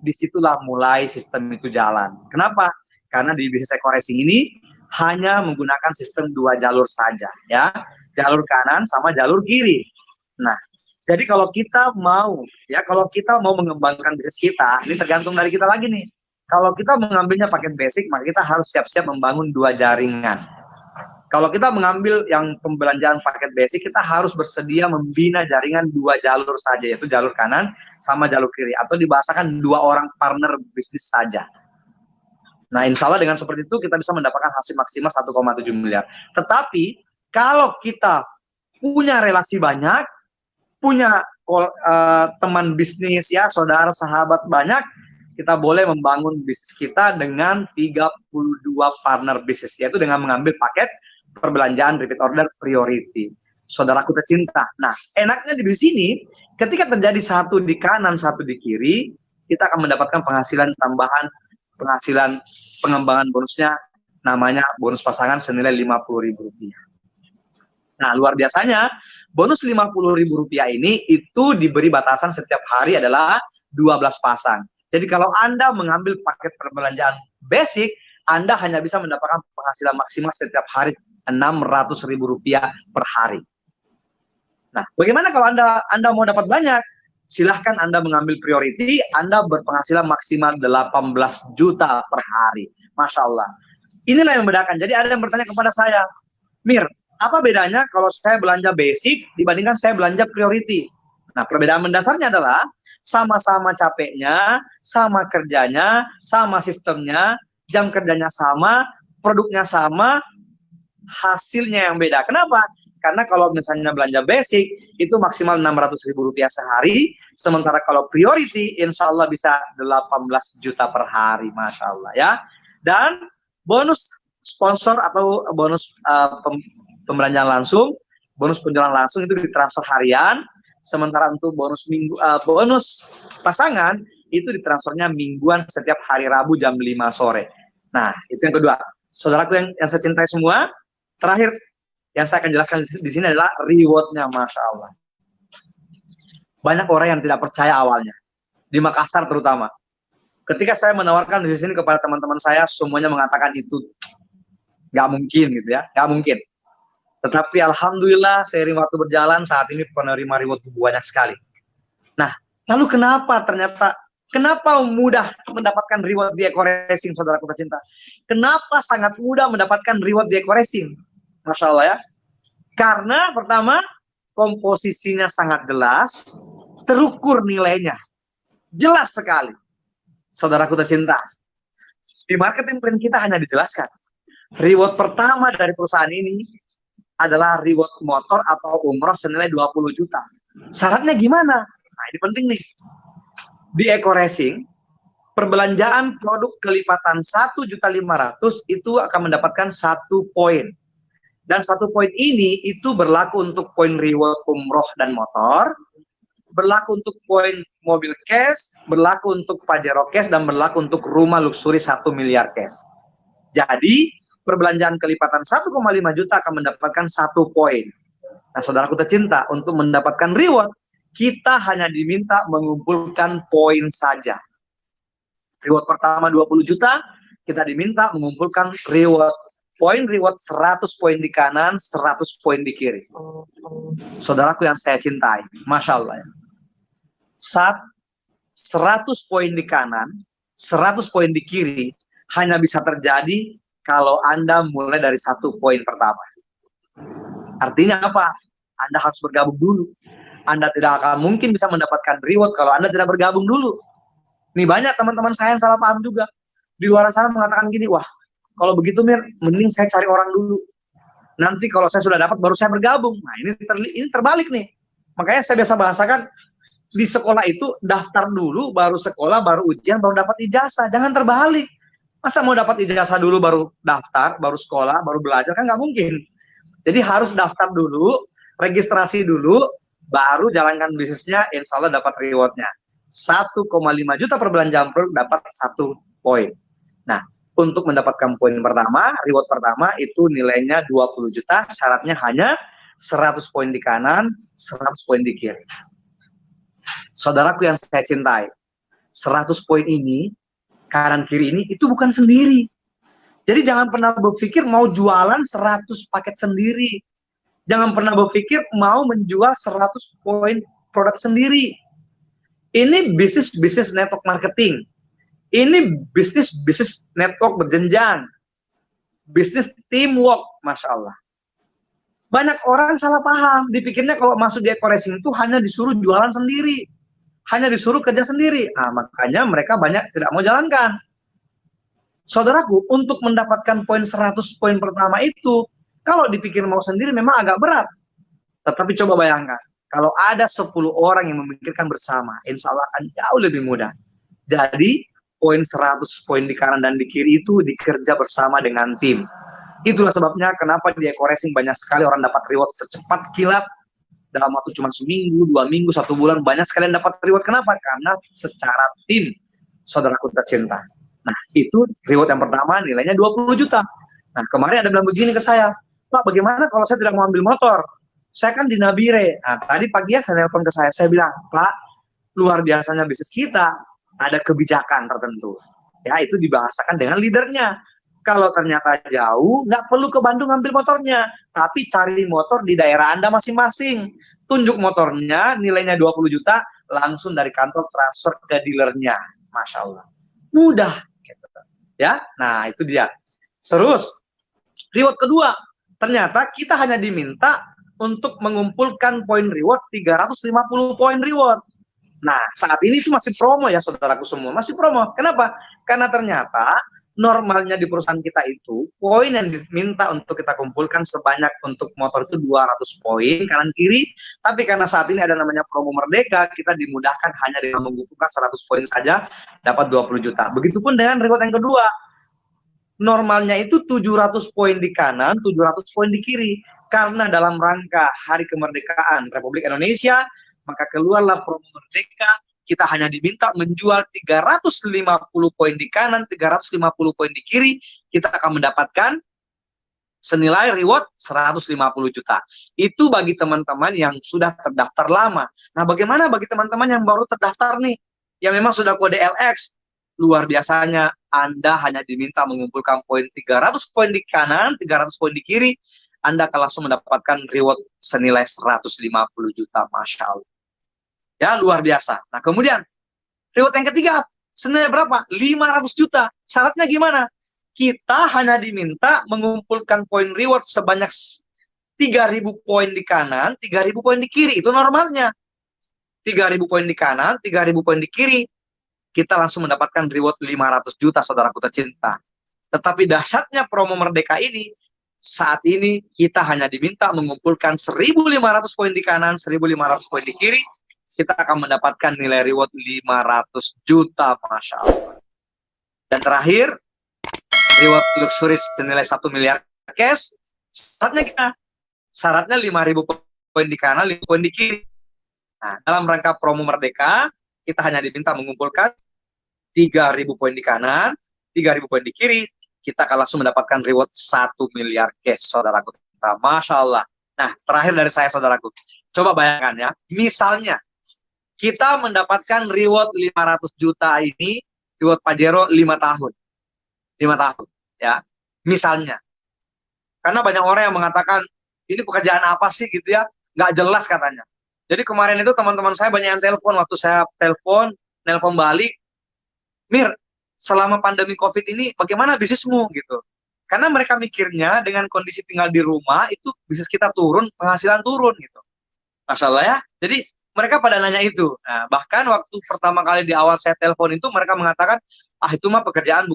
disitulah mulai sistem itu jalan. Kenapa? Karena di bisnis eco racing ini hanya menggunakan sistem 2 jalur saja, ya, jalur kanan sama jalur kiri. Nah, jadi kalau kita mau, ya, kalau kita mau mengembangkan bisnis kita, ini tergantung dari kita lagi nih. Kalau kita mengambilnya paket basic, maka kita harus siap-siap membangun 2 jaringan. Kalau kita mengambil yang pembelanjaan paket basic, kita harus bersedia membina jaringan 2 jalur saja, yaitu jalur kanan sama jalur kiri, atau dibahasakan 2 orang partner bisnis saja. Nah, insya Allah dengan seperti itu kita bisa mendapatkan hasil maksimal 1,7 miliar. Tetapi kalau kita punya relasi banyak, punya teman bisnis, ya, saudara, sahabat banyak, kita boleh membangun bisnis kita dengan 32 partner bisnis, yaitu dengan mengambil paket perbelanjaan repeat order priority. Saudaraku tercinta. Nah, enaknya di sini, ketika terjadi satu di kanan, satu di kiri, kita akan mendapatkan penghasilan tambahan, penghasilan pengembangan bonusnya, namanya bonus pasangan senilai Rp50.000. Nah, luar biasanya, bonus Rp50.000 ini itu diberi batasan setiap hari adalah 12 pasang. Jadi kalau Anda mengambil paket perbelanjaan basic, Anda hanya bisa mendapatkan penghasilan maksimal setiap hari Rp600.000 per hari. Nah, bagaimana kalau Anda mau dapat banyak? Silahkan Anda mengambil priority, Anda berpenghasilan maksimal 18 juta per hari. Masya Allah. Inilah yang membedakan. Jadi ada yang bertanya kepada saya, Mir, apa bedanya kalau saya belanja basic dibandingkan saya belanja priority? Nah, perbedaan mendasarnya adalah sama-sama capeknya, sama kerjanya, sama sistemnya, jam kerjanya sama, produknya sama, hasilnya yang beda. Kenapa? Karena kalau misalnya belanja basic, itu maksimal Rp600.000 sehari, sementara kalau priority, insya Allah bisa 18 juta per hari, Masya Allah, ya. Dan bonus sponsor atau bonus pembelanjaan langsung, bonus penjualan langsung itu ditransfer harian, sementara untuk bonus bonus pasangan itu ditransfernya mingguan setiap hari Rabu jam 5 sore. Nah, itu yang kedua. Saudaraku yang saya cintai semua, terakhir yang saya akan jelaskan di sini adalah rewardnya, Masya Allah. Banyak orang yang tidak percaya awalnya, di Makassar terutama. Ketika saya menawarkan di sini kepada teman-teman saya, semuanya mengatakan itu nggak mungkin gitu ya, nggak mungkin. Tetapi alhamdulillah seiring waktu berjalan saat ini penerima reward banyak sekali. Nah, lalu kenapa mudah mendapatkan reward di eco racing, saudaraku tercinta? Kenapa sangat mudah mendapatkan reward di eco racing? Masya Allah, ya. Karena pertama, komposisinya sangat jelas, terukur nilainya. Jelas sekali. Saudaraku tercinta. Di marketing plan kita hanya dijelaskan. Reward pertama dari perusahaan ini adalah reward motor atau umroh senilai 20 juta. Syaratnya gimana? Nah, ini penting nih. Di eco racing, perbelanjaan produk kelipatan 1.500.000 itu akan mendapatkan 1 poin. Dan 1 poin ini itu berlaku untuk poin reward umroh dan motor, berlaku untuk poin mobil cash, berlaku untuk Pajero cash, dan berlaku untuk rumah luxury 1 miliar cash. Jadi, perbelanjaan kelipatan 1,5 juta akan mendapatkan 1 poin. Nah, saudaraku tercinta, untuk mendapatkan reward, kita hanya diminta mengumpulkan poin saja. Reward pertama 20 juta, kita diminta mengumpulkan reward 100 poin di kanan, 100 poin di kiri. Saudaraku yang saya cintai, Masya Allah, ya. 100 poin di kanan, 100 poin di kiri, hanya bisa terjadi kalau Anda mulai dari 1 poin pertama. Artinya apa? Anda harus bergabung dulu. Anda tidak akan mungkin bisa mendapatkan reward kalau Anda tidak bergabung dulu. Nih banyak teman-teman saya yang salah paham juga. Di luar sana mengatakan gini, wah, kalau begitu Mir, mending saya cari orang dulu. Nanti kalau saya sudah dapat, baru saya bergabung. Nah, ini terbalik nih. Makanya saya biasa bahasakan, di sekolah itu daftar dulu, baru sekolah, baru ujian, baru dapat ijazah. Jangan terbalik. Masa mau dapat ijazah dulu baru daftar, baru sekolah, baru belajar, kan nggak mungkin. Jadi harus daftar dulu, Registrasi dulu, baru jalankan bisnisnya, insya Allah dapat rewardnya. 1,5 juta per bulan Jampruk dapat 1 poin. Nah, untuk mendapatkan poin pertama, reward pertama itu nilainya 20 juta, syaratnya hanya 100 poin di kanan, 100 poin di kiri. Saudaraku yang saya cintai, 100 poin ini, kanan kiri ini, itu bukan sendiri. Jadi jangan pernah berpikir mau jualan 100 paket sendiri. Jangan pernah berpikir mau menjual 100 poin produk sendiri. Ini bisnis network marketing. Ini bisnis network berjenjang. Bisnis teamwork, Masya Allah. Banyak orang salah paham. Dipikirnya kalau masuk di eco-racing itu hanya disuruh jualan sendiri. Hanya disuruh kerja sendiri. Nah, makanya mereka banyak tidak mau jalankan. Saudaraku, untuk mendapatkan poin 100 poin pertama itu, kalau dipikir mau sendiri memang agak berat. Tetapi coba bayangkan, kalau ada 10 orang yang memikirkan bersama, insya Allah akan jauh lebih mudah. Jadi, poin 100 poin di kanan dan di kiri itu dikerja bersama dengan tim. Itulah sebabnya kenapa di eco-racing banyak sekali orang dapat reward secepat kilat, dalam waktu cuma seminggu, 2 minggu, 1 bulan, banyak sekali yang dapat reward. Kenapa? Karena secara tim, saudaraku tercinta. Nah, itu reward yang pertama nilainya 20 juta. Nah, kemarin ada bilang begini ke saya, Pak, bagaimana kalau saya tidak mau ambil motor? Saya kan di Nabire. Nah, tadi pagi ya saya nelpon ke saya bilang, Pak, luar biasanya bisnis kita, ada kebijakan tertentu. Ya, itu dibahasakan dengan leadernya. Kalau ternyata jauh, nggak perlu ke Bandung ambil motornya, tapi cari motor di daerah Anda masing-masing. Tunjuk motornya, nilainya 20 juta, langsung dari kantor transfer ke dealernya. Masya Allah. Mudah. Ya, nah itu dia. Terus, reward kedua, ternyata kita hanya diminta untuk mengumpulkan poin reward 350 poin reward. Nah, saat ini itu masih promo ya saudaraku semua, masih promo. Kenapa? Karena ternyata normalnya di perusahaan kita itu, poin yang diminta untuk kita kumpulkan sebanyak untuk motor itu 200 poin kanan kiri, tapi karena saat ini ada namanya promo Merdeka, kita dimudahkan hanya dengan mengumpulkan 100 poin saja, dapat 20 juta. Begitupun dengan reward yang kedua. Normalnya itu 700 poin di kanan, 700 poin di kiri. Karena dalam rangka Hari Kemerdekaan Republik Indonesia, maka keluarlah promo Merdeka, kita hanya diminta menjual 350 poin di kanan, 350 poin di kiri, kita akan mendapatkan senilai reward 150 juta. Itu bagi teman-teman yang sudah terdaftar lama. Nah, bagaimana bagi teman-teman yang baru terdaftar nih, yang memang sudah kode LX? Luar biasanya, Anda hanya diminta mengumpulkan poin 300 poin di kanan, 300 poin di kiri, Anda akan langsung mendapatkan reward senilai 150 juta, Masya Allah. Ya, luar biasa. Nah, kemudian, reward yang ketiga, senilai berapa? 500 juta. Syaratnya gimana? Kita hanya diminta mengumpulkan poin reward sebanyak 3.000 poin di kanan, 3.000 poin di kiri. Itu normalnya. 3.000 poin di kanan, 3.000 poin di kiri. Kita langsung mendapatkan reward 500 juta, saudaraku tercinta. Tetapi dahsyatnya promo Merdeka ini, saat ini kita hanya diminta mengumpulkan 1.500 poin di kanan, 1.500 poin di kiri, kita akan mendapatkan nilai reward 500 juta, Masya Allah. Dan terakhir, reward luxury senilai 1 miliar cash, syaratnya 5.000 poin di kanan, 5 poin di kiri. Nah, dalam rangka promo Merdeka, kita hanya diminta mengumpulkan 3.000 poin di kanan, 3.000 poin di kiri, kita akan langsung mendapatkan reward 1 miliar cash, saudaraku. Masya Allah. Nah, terakhir dari saya, saudaraku. Coba bayangkan ya, misalnya, kita mendapatkan reward 500 juta ini, reward Pajero 5 tahun. 5 tahun, ya. Misalnya. Karena banyak orang yang mengatakan, ini pekerjaan apa sih gitu ya, nggak jelas katanya. Jadi kemarin itu teman-teman saya banyak yang telepon, waktu saya nelpon balik, Mir, selama pandemi COVID ini bagaimana bisnismu gitu. Karena mereka mikirnya dengan kondisi tinggal di rumah, itu bisnis kita turun, penghasilan turun gitu. Masya Allah ya. Jadi mereka pada nanya itu. Nah, bahkan waktu pertama kali di awal saya telepon itu, mereka mengatakan, itu mah pekerjaan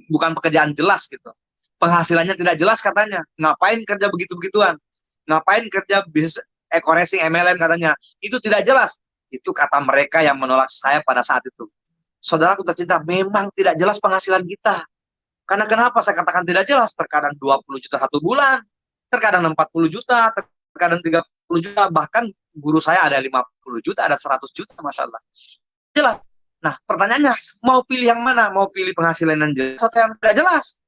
bukan pekerjaan jelas gitu. Penghasilannya tidak jelas katanya. Ngapain kerja begitu-begituan? Ngapain kerja bisnis eco-racing MLM katanya? Itu tidak jelas. Itu kata mereka yang menolak saya pada saat itu. Saudaraku tercinta, memang tidak jelas penghasilan kita. Karena kenapa saya katakan tidak jelas? Terkadang 20 juta 1 bulan, terkadang 40 juta, terkadang 30 10 juta, bahkan guru saya ada 50 juta, ada 100 juta, Masya Allah. Jelas. Nah, pertanyaannya, mau pilih yang mana? Mau pilih penghasilan yang jelas atau yang tidak jelas?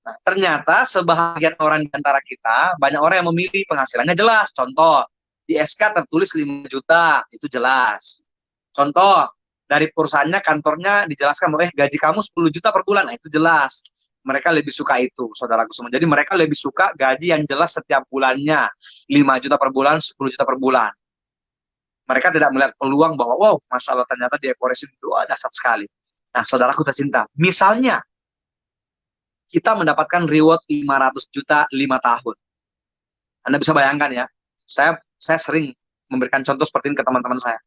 Nah, ternyata sebahagian orang di antara kita, banyak orang yang memilih penghasilannya jelas. Contoh, di SK tertulis 5 juta, itu jelas. Contoh, dari perusahaannya, kantornya dijelaskan bahwa gaji kamu 10 juta per bulan, nah itu jelas. Mereka lebih suka itu, saudaraku semua. Jadi mereka lebih suka gaji yang jelas setiap bulannya. 5 juta per bulan, 10 juta per bulan. Mereka tidak melihat peluang bahwa, wow, Masya Allah ternyata di Ecoris itu dahsyat sekali. Nah, saudaraku tercinta, misalnya kita mendapatkan reward 500 juta 5 tahun. Anda bisa bayangkan ya, saya sering memberikan contoh seperti ini ke teman-teman saya.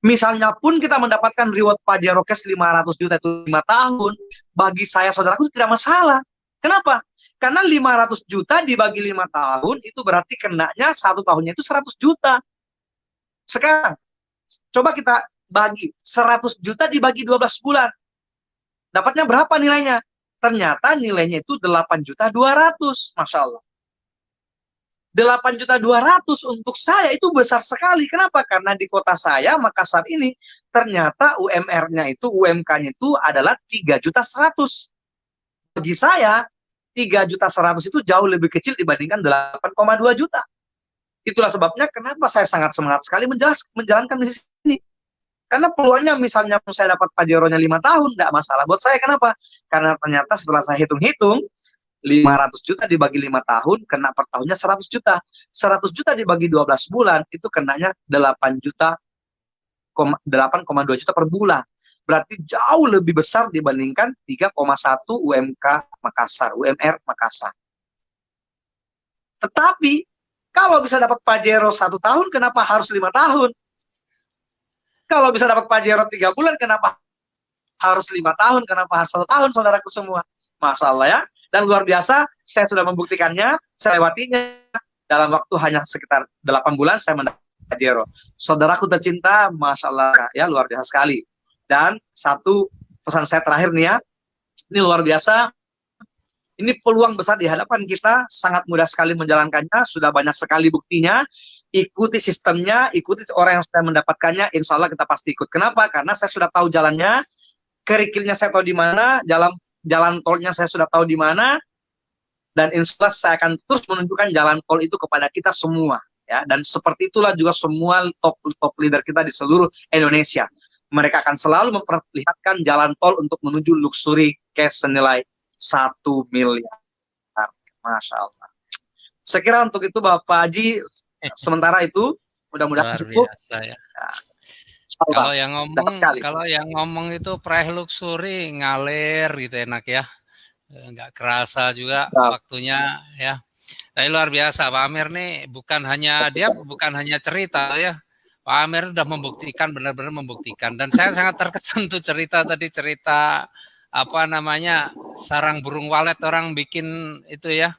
Misalnya pun kita mendapatkan reward Pajero Cash 500 juta itu 5 tahun, bagi saya, saudaraku, itu tidak masalah. Kenapa? Karena 500 juta dibagi 5 tahun, itu berarti kenanya 1 tahunnya itu 100 juta. Sekarang, coba kita bagi 100 juta dibagi 12 bulan. Dapatnya berapa nilainya? Ternyata nilainya itu 8.200.000. Masya Allah. 8.200.000 untuk saya itu besar sekali. Kenapa? Karena di kota saya, Makassar ini, ternyata UMR-nya itu, UMK-nya itu adalah 3.100.000. Bagi saya, 3.100.000 itu jauh lebih kecil dibandingkan 8,2 juta. Itulah sebabnya kenapa saya sangat semangat sekali menjalankan bisnis ini. Karena peluangnya misalnya saya dapat Pajeronya 5 tahun, tidak masalah buat saya. Kenapa? Karena ternyata setelah saya hitung-hitung, 500 juta dibagi 5 tahun, kena per tahunnya 100 juta. 100 juta dibagi 12 bulan, itu kenanya 8,2 juta per bulan. Berarti jauh lebih besar dibandingkan 3,1 UMK Makassar, UMR Makassar. Tetapi, kalau bisa dapat Pajero 1 tahun, kenapa harus 5 tahun? Kalau bisa dapat Pajero 3 bulan, kenapa harus 5 tahun? Kenapa harus 1 tahun, saudaraku semua? Masya Allah ya. Dan luar biasa, saya sudah membuktikannya, saya lewatinya. Dalam waktu hanya sekitar 8 bulan, saya mendapat Pajero. Saudaraku tercinta, Masya Allah ya, luar biasa sekali. Dan satu pesan saya terakhir nih ya, ini luar biasa. Ini peluang besar di hadapan kita, sangat mudah sekali menjalankannya, sudah banyak sekali buktinya. Ikuti sistemnya, ikuti orang yang sudah mendapatkannya, insya Allah kita pasti ikut. Kenapa? Karena saya sudah tahu jalannya, kerikilnya saya tahu di mana, jalan tolnya saya sudah tahu di mana, dan insya Allah saya akan terus menunjukkan jalan tol itu kepada kita semua. Ya, dan seperti itulah juga semua top leader kita di seluruh Indonesia. Mereka akan selalu memperlihatkan jalan tol untuk menuju luxury cash senilai 1 miliar. Masya Allah. Sekira untuk itu Bapak Haji, sementara itu mudah-mudahan cukup. Biasa, ya. Kalau yang ngomong itu preh luxury ngalir gitu enak ya. Nggak kerasa juga waktunya ya. Tapi luar biasa Pak Amir nih, bukan hanya cerita ya. Pak Amir sudah membuktikan, benar-benar membuktikan. Dan saya sangat terkesan tuh cerita apa namanya, sarang burung walet, orang bikin itu ya,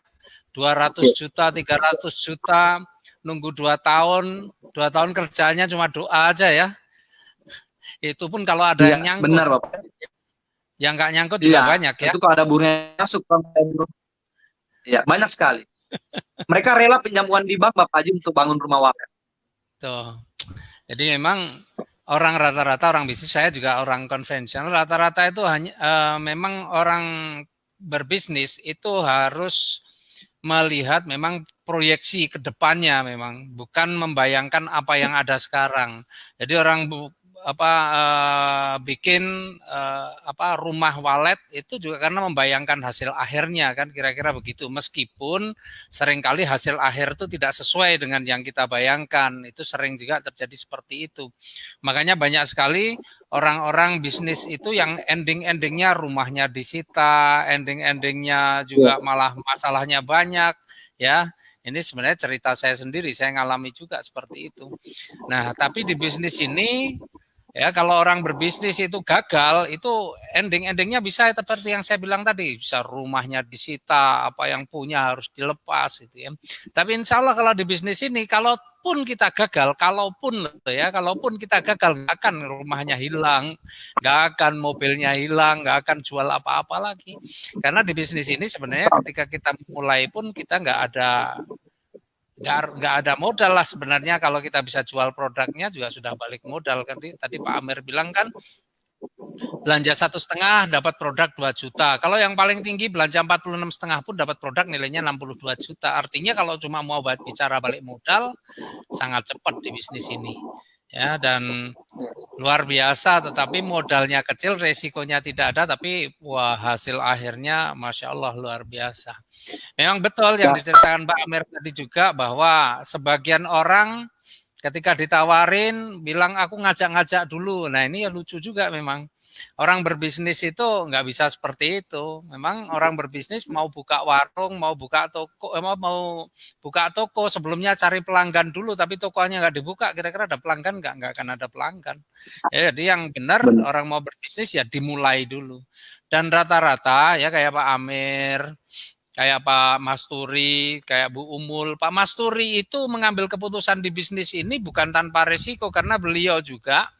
200 juta, 300 juta, nunggu 2 tahun kerjanya cuma doa aja ya. Itu pun kalau ada yang nyangkut. Benar Bapak. Yang nggak nyangkut juga banyak ya. Itu kalau ada burung yang masuk, ya banyak sekali. Mereka rela pinjam uang di bank Bapak Haji untuk bangun rumah walet. Tuh. Jadi memang rata-rata orang bisnis, saya juga orang konvensional, rata-rata itu hanya memang orang berbisnis itu harus melihat memang proyeksi ke depannya, memang bukan membayangkan apa yang ada sekarang. Jadi orang bikin rumah walet itu juga karena membayangkan hasil akhirnya, kan kira-kira begitu. Meskipun seringkali hasil akhir itu tidak sesuai dengan yang kita bayangkan, itu sering juga terjadi seperti itu. Makanya banyak sekali orang-orang bisnis itu yang ending-endingnya rumahnya disita, ending-endingnya juga malah masalahnya banyak ya. Ini sebenarnya cerita saya sendiri, saya ngalami juga seperti itu. Nah, tapi di bisnis ini ya, kalau orang berbisnis itu gagal, itu ending-endingnya bisa seperti yang saya bilang tadi, bisa rumahnya disita, apa yang punya harus dilepas itu ya. Tapi insya Allah kalau di bisnis ini, kalaupun kita gagal, kalaupun kita gagal, nggak akan rumahnya hilang, nggak akan mobilnya hilang, nggak akan jual apa-apa lagi. Karena di bisnis ini sebenarnya ketika kita mulai pun kita nggak ada nggak ada modal lah sebenarnya. Kalau kita bisa jual produknya juga sudah balik modal. Tadi Pak Amir bilang kan, belanja 1,5 dapat produk 2 juta. Kalau yang paling tinggi belanja 46,5 pun dapat produk nilainya 62 juta. Artinya kalau cuma mau bicara balik modal, sangat cepat di bisnis ini. Ya, dan luar biasa, tetapi modalnya kecil, resikonya tidak ada, tapi wah, hasil akhirnya Masya Allah luar biasa. Memang betul yang diceritakan Pak Amir tadi juga, bahwa sebagian orang ketika ditawarin bilang aku ngajak-ngajak dulu. Nah ini ya lucu juga memang. Orang berbisnis itu nggak bisa seperti itu. Memang orang berbisnis mau buka warung, mau buka toko, mau buka toko, sebelumnya cari pelanggan dulu, tapi tokonya nggak dibuka, kira-kira ada pelanggan nggak? Nggak akan ada pelanggan. Ya, jadi yang benar orang mau berbisnis ya dimulai dulu. Dan rata-rata ya kayak Pak Amir, kayak Pak Masturi, kayak Bu Umul. Pak Masturi itu mengambil keputusan di bisnis ini bukan tanpa resiko, karena beliau juga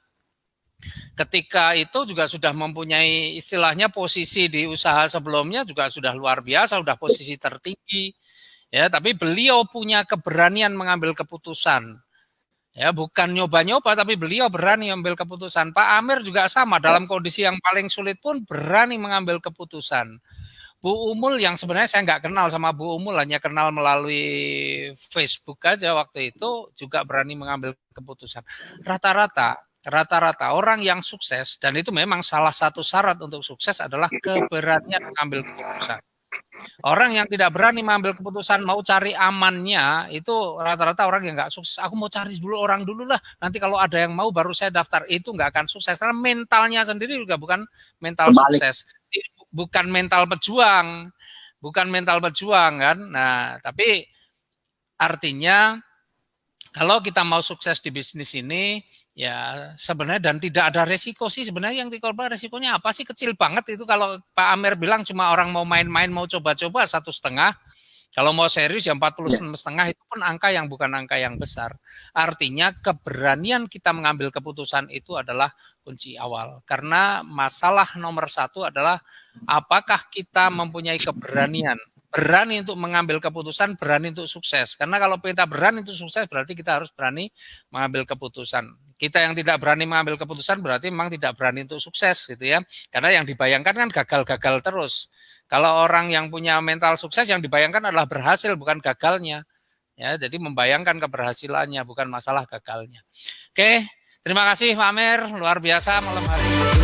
ketika itu juga sudah mempunyai istilahnya posisi di usaha sebelumnya juga sudah luar biasa, sudah posisi tertinggi. Ya, tapi beliau punya keberanian mengambil keputusan. Ya, bukan nyoba-nyoba, tapi beliau berani mengambil keputusan. Pak Amir juga sama, dalam kondisi yang paling sulit pun berani mengambil keputusan. Bu Umul yang sebenarnya saya nggak kenal sama Bu Umul, hanya kenal melalui Facebook aja waktu itu, juga berani mengambil keputusan. Rata-rata orang yang sukses, dan itu memang salah satu syarat untuk sukses adalah keberanian mengambil keputusan. Orang yang tidak berani mengambil keputusan, mau cari amannya, itu rata-rata orang yang nggak sukses. Aku mau cari dulu orang dulu lah, nanti kalau ada yang mau baru saya daftar. Itu nggak akan sukses, karena mentalnya sendiri juga bukan mental sukses. Bukan mental pejuang, kan. Nah, tapi artinya kalau kita mau sukses di bisnis ini, ya sebenarnya, dan tidak ada resiko sih sebenarnya. Yang dikorban resikonya apa sih? Kecil banget itu. Kalau Pak Amir bilang cuma orang mau main-main, mau coba-coba 1,5. Kalau mau serius ya 46,5, itu pun angka yang bukan angka yang besar. Artinya keberanian kita mengambil keputusan itu adalah kunci awal. Karena masalah nomor 1 adalah apakah kita mempunyai keberanian. Berani untuk mengambil keputusan, berani untuk sukses. Karena kalau kita berani untuk sukses, berarti kita harus berani mengambil keputusan. Kita yang tidak berani mengambil keputusan berarti memang tidak berani untuk sukses gitu ya. Karena yang dibayangkan kan gagal-gagal terus. Kalau orang yang punya mental sukses, yang dibayangkan adalah berhasil, bukan gagalnya. Ya, jadi membayangkan keberhasilannya, bukan masalah gagalnya. Oke, terima kasih Pak Amir, luar biasa malam hari ini.